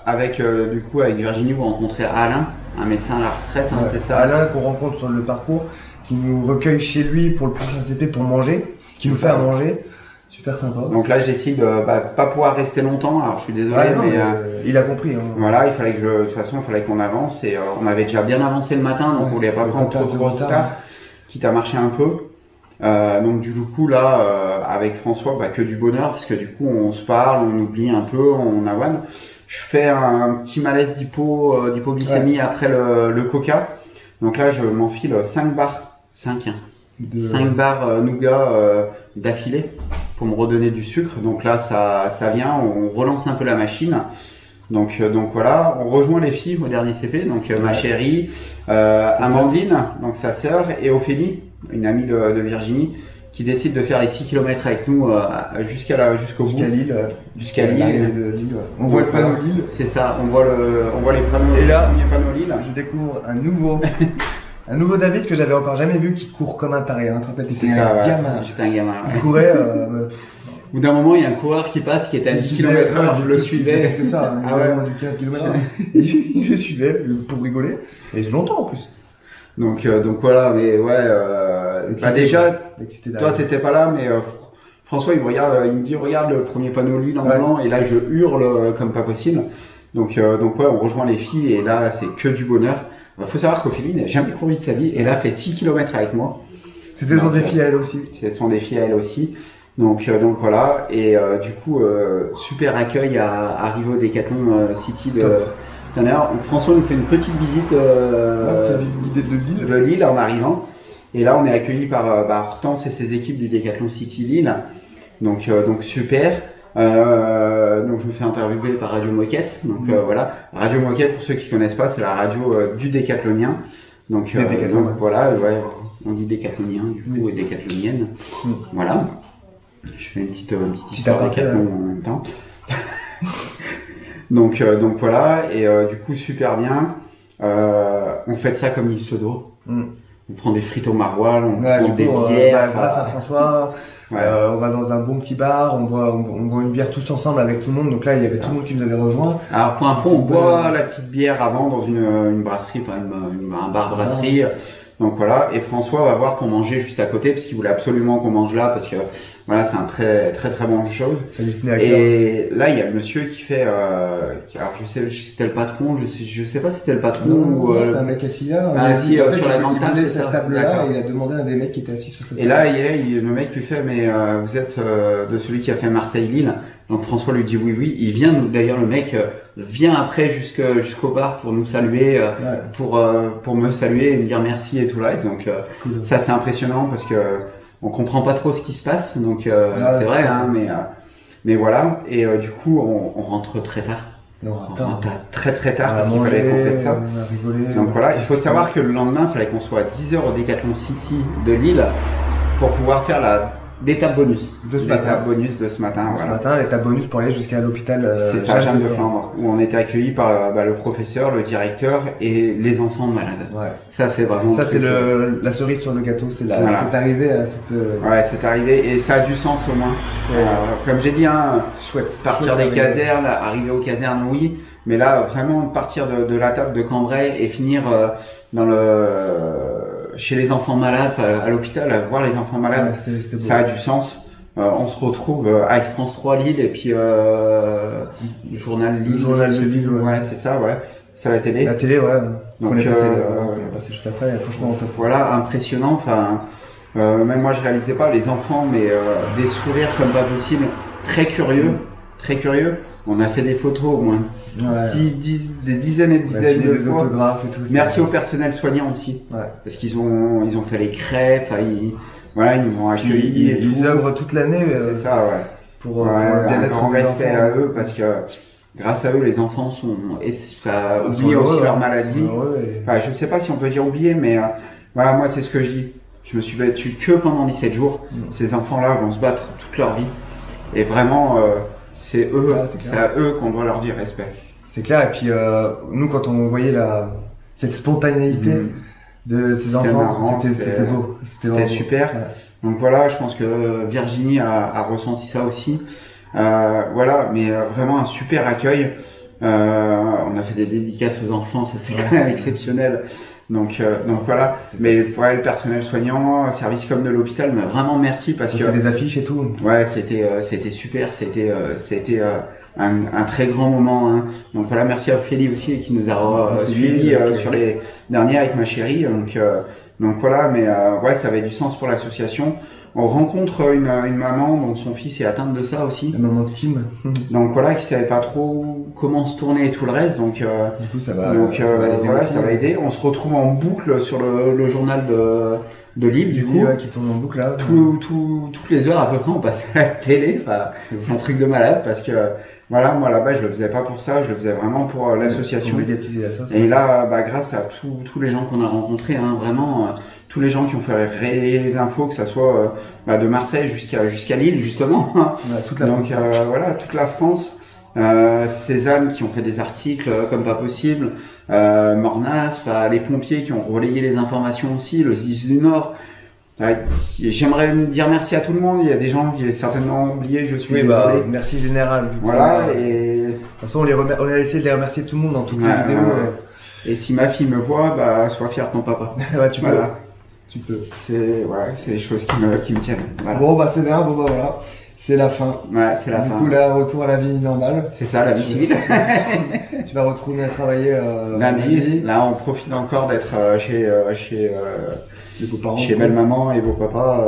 Avec Virginie, vous rencontrez Alain, un médecin à la retraite, hein, c'est ça. Alain qu'on rencontre sur le parcours, qui nous recueille chez lui pour le prochain CP pour manger, qui nous fait à manger. Super sympa. Donc là, j'essaie de pas pouvoir rester longtemps. Alors, je suis désolé, mais il a compris. Hein. Voilà, de toute façon, il fallait qu'on avance et on avait déjà bien avancé le matin, donc on voulait pas prendre trop de retard, quitte à marcher un peu. Donc du coup là, avec François, que du bonheur parce que du coup on se parle, on oublie un peu, on avane. Je fais un petit malaise d'hypoglycémie après le coca. Donc là, je m'enfile 5 barres nougat d'affilée pour me redonner du sucre. Donc là ça vient, on relance un peu la machine. Donc voilà, on rejoint les filles au dernier CP, donc ma chérie, Amandine, donc sa sœur, et Ophélie, une amie de Virginie, qui décide de faire les 6 km avec nous jusqu'au bout. Jusqu'à Lille. On voit le panneau Lille. C'est ça, on voit les panneaux. Et là, panneau Lille. Je découvre un nouveau David que j'avais encore jamais vu, qui court comme un taré. Hein. C'était un gamin. J'étais un gamin. Il courait. Au bout d'un moment, il y a un coureur qui passe, qui était à 10 km/h, je le suivais. Que ça, du 15 km/h. Et je suivais pour rigoler. Et j'ai longtemps en plus. Donc voilà, mais ouais. Déjà, toi t'étais pas là, mais François il me regarde, il me dit regarde le premier panneau Lille en blanc, et là je hurle comme pas possible. Donc ouais, on rejoint les filles et là c'est que du bonheur. Faut savoir qu'Ophélie n'a jamais couru de sa vie et là fait 6 km avec moi. C'était son défi à elle aussi. C'est son défi à elle aussi. Donc voilà, et du coup super accueil à arriver au Decathlon City de François nous fait une petite visite guidée de Lille en arrivant. Et là on est accueilli par Hortense et ses équipes du Decathlon City Lille. Donc super. Donc je me fais interviewer par Radio Moquette. Donc voilà, Radio Moquette pour ceux qui connaissent pas, c'est la radio du décathlonien. Donc voilà, ouais, on dit décathlonien du coup et décathlonienne. Voilà. Je fais une petite histoire décathlon en même temps. donc voilà, et du coup super bien. On fête ça comme il se doit. On prend des frites au maroilles, on Ouais, prend du des coup, bières. grâce à François, Ouais. on va dans un bon petit bar, on boit une bière tous ensemble avec tout le monde. Donc là, il y avait tout le monde qui nous avait rejoint. Alors pour info, on boit la petite bière avant dans une brasserie, enfin un bar brasserie. Donc voilà, et François va voir pour manger juste à côté parce qu'il voulait absolument qu'on mange là parce que voilà, c'est un très bon quelque chose. Ça lui tenait à cœur. Et là, il y a le monsieur qui fait, alors je sais si c'était le patron, je sais pas si c'était le patron ou. C'est un mec assis là. Ah, si, en fait, sur la grande table, c'est cette ça. table-là, D'accord. et il a demandé à un des mecs qui était assis sur cette Et là, le mec lui fait, mais vous êtes de celui qui a fait Marseille-Lille. Donc François lui dit oui. Il vient, d'ailleurs le mec vient après jusqu'au bar pour nous saluer, pour me saluer et me dire merci et tout le reste. Donc cool. ça c'est impressionnant parce que on comprend pas trop ce qui se passe. Donc c'est vrai, hein, mais voilà. Et du coup, on rentre très tard. Non, On attends. rentre très tard On a parce qu'il mangé, fallait qu'on fasse ça. on a rigolé. Donc voilà, il faut savoir que le lendemain, il fallait qu'on soit à 10h au Decathlon City de Lille pour pouvoir faire l'étape bonus. De ce matin. L'étape bonus de ce matin, Ce voilà. matin, l'étape bonus pour aller jusqu'à l'hôpital. C'est ça, Jeanne de Flandre, où on était accueillis par le professeur, le directeur et les enfants malades. Ouais. Ça, c'est vraiment. Ça, c'est la cerise sur le gâteau. C'est arrivé à cette. Ouais, c'est arrivé et ça a du sens au moins. Comme j'ai dit, hein, Chouette. partir des casernes, arriver aux casernes, oui. Mais là, vraiment partir de la table de Cambrai et finir chez les enfants malades, à l'hôpital, à voir les enfants malades, c'était beau. ça a du sens. On se retrouve avec France 3 Lille et puis Journal Lille. Le journal de Lille, ouais, c'est ça, ouais. C'est la télé. La télé, ouais. Donc, on est passé juste après, franchement, top. Voilà, impressionnant. Enfin, même moi, je réalisais pas les enfants, mais des sourires comme pas possible, très curieux. On a fait des photos au moins des dizaines et dizaines de des fois. autographes et tout. Merci au personnel soignant aussi, parce qu'ils ont fait les crêpes, ils nous ont accueillis et tout. Ils œuvrent toute l'année. C'est ça, ouais. Pour le bien-être. Un grand respect à eux, parce que grâce à eux, les enfants oublient aussi leur maladie. Enfin, je sais pas si on peut dire oublier, mais voilà, moi c'est ce que je dis. Je me suis battu que pendant 17 jours. Ces enfants-là vont se battre toute leur vie, et vraiment. C'est à eux qu'on doit leur dire respect. C'est clair, et puis nous quand on voyait cette spontanéité de ces enfants, c'était beau. C'était super. Ouais. Donc voilà, je pense que Virginie a ressenti ça aussi. Voilà, mais vraiment un super accueil. On a fait des dédicaces aux enfants, ça c'est quand même exceptionnel. Donc voilà, mais pour le personnel soignant, service comme de l'hôpital, mais vraiment merci parce que des affiches et tout. Ouais, c'était super, c'était un très grand moment. Hein. Donc voilà, merci à Ophélie aussi qui nous a suivis sur les derniers avec ma chérie. Donc voilà, mais ouais, ça avait du sens pour l'association. On rencontre une maman dont son fils est atteinte de ça aussi. La maman de Tim. Donc voilà, qui savait pas trop comment se tourner et tout le reste. Donc, du coup, ça va aider. On se retrouve en boucle sur le journal de Lille, du coup. Qui tourne en boucle là. Toutes les heures à peu près, on passe à la télé. Enfin, c'est un truc de malade parce que voilà, moi là-bas, je le faisais pas pour ça, je le faisais vraiment pour l'association. Et là, grâce à tous les gens qu'on a rencontrés, hein, vraiment. Tous les gens qui ont fait relayer les infos, que ça soit de Marseille jusqu'à Lille justement. Toute la France. Voilà, toute la France. Cézanne qui ont fait des articles comme pas possible. Mornas, les pompiers qui ont relayé les informations aussi, le SDIS du Nord. J'aimerais dire merci à tout le monde. Il y a des gens qui ont certainement oublié. Je suis désolé. Merci général. Voilà. Et de toute façon, on a essayé de les remercier tout le monde dans toutes les vidéos. Et si ma fille me voit, sois fier de ton papa. Ouais, tu peux. Tu peux. C'est des choses qui me tiennent. Voilà. Bon, c'est bien. Bon, voilà. C'est la fin. Ouais, c'est la fin. Du coup, là, retour à la vie normale. C'est ça, la vie civile. Tu vas retourner à travailler lundi. Là, on profite encore d'être chez belle-maman et beau-papa,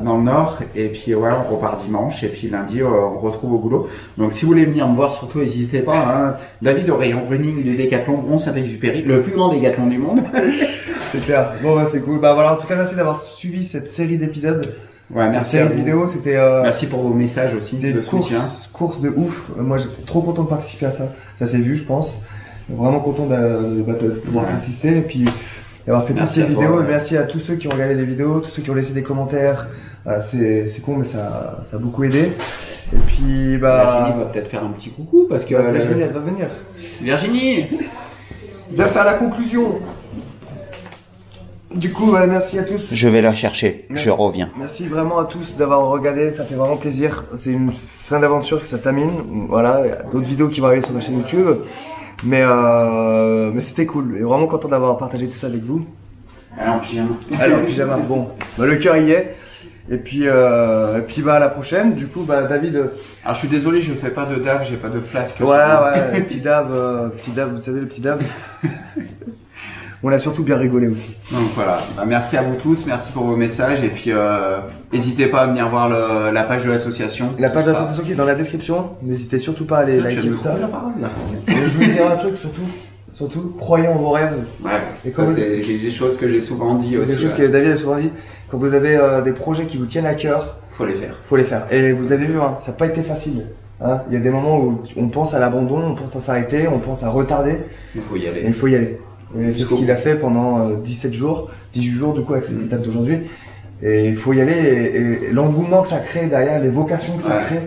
dans le Nord. Et puis, voilà, on repart dimanche. Et puis, lundi, on retrouve au boulot. Donc, si vous voulez venir me voir, surtout, n'hésitez pas. Hein. David au rayon running du Décathlon, Bron Saint-Exupéry, le plus grand décathlon du monde. C'est clair. Bon, c'est cool. Voilà, en tout cas, merci d'avoir suivi cette série d'épisodes. Ouais, merci à vous. Vidéo, c'était merci pour vos messages aussi. C'était une course de ouf. Moi, j'étais trop content de participer à ça. Ça s'est vu, je pense. Vraiment content de pouvoir assister et puis d'avoir fait toutes ces vidéos. Et merci à tous ceux qui ont regardé les vidéos, tous ceux qui ont laissé des commentaires. C'est con, mais ça a beaucoup aidé. Et puis, Virginie va peut-être faire un petit coucou parce que Virginie, elle va venir. Virginie. de faire la conclusion. Du coup, merci à tous. Je vais la chercher, Merci. je reviens. Merci vraiment à tous d'avoir regardé, ça fait vraiment plaisir. C'est une fin d'aventure que ça termine. Voilà, il y a d'autres vidéos qui vont arriver sur ma chaîne YouTube. Mais c'était cool. Et vraiment content d'avoir partagé tout ça avec vous. Alors, pyjama. Alors, pyjama, bon, bah, le cœur y est. Et puis à la prochaine. Du coup, David. Alors, je suis désolé, je fais pas de dab, j'ai pas de flasque. Ouais, petit dab, vous savez, le petit dab. On a surtout bien rigolé aussi. Donc voilà, merci à vous tous, merci pour vos messages et puis n'hésitez pas à venir voir la page de l'association. La page de l'association qui est dans la description, n'hésitez surtout pas à aller liker tout ça. Et je voulais dire un truc surtout, croyez en vos rêves. Ouais, et comme c'est des choses que j'ai souvent dit aussi. C'est des choses que David a souvent dit. Quand vous avez des projets qui vous tiennent à cœur, faut les faire. Faut les faire. Et vous avez vu, hein, ça n'a pas été facile. Hein. Il y a des moments où on pense à l'abandon, on pense à s'arrêter, on pense à retarder. Il faut y aller. Et il faut y aller. Et c'est ce qu'il a fait pendant 17 jours, 18 jours du coup avec cette étape d'aujourd'hui. Et il faut y aller et l'engouement que ça crée derrière, les vocations que ça crée,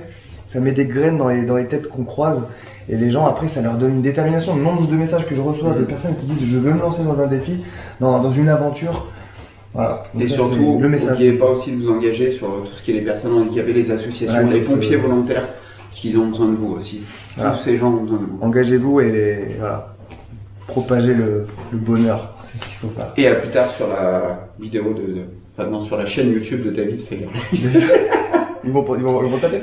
ça met des graines dans les têtes qu'on croise. Et les gens après ça leur donne une détermination. Le nombre de messages que je reçois de personnes qui disent je veux me lancer dans un défi, dans une aventure. Voilà. Donc et ça, surtout, n'oubliez pas aussi de vous engager sur tout ce qui est les personnes handicapées, les associations, les pompiers volontaires, parce qu'ils ont besoin de vous aussi. Tous ces gens ont besoin de vous. Engagez-vous et voilà. Propager le bonheur, c'est ce qu'il faut faire. Et à plus tard sur la vidéo sur la chaîne YouTube de David Feller. ils vont taper,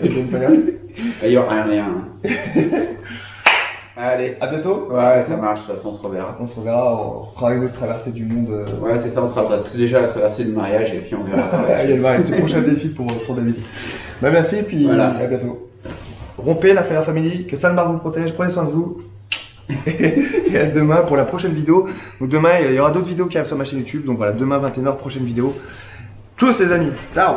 Il y aura rien. Allez, à bientôt. Ouais, ça marche, de toute façon on se reverra. On se reverra, on fera une autre traversée du monde. Ouais, c'est ça, on fera déjà la traversée du mariage et puis on verra. C'est le prochain défi pour David. Merci et puis voilà. À bientôt. Rompez la Feller Family, que Salmar vous protège, prenez soin de vous. Et à demain pour la prochaine vidéo. Donc demain il y aura d'autres vidéos qui arrivent sur ma chaîne YouTube. Donc voilà, demain 21h, prochaine vidéo. Tchuss les amis, ciao.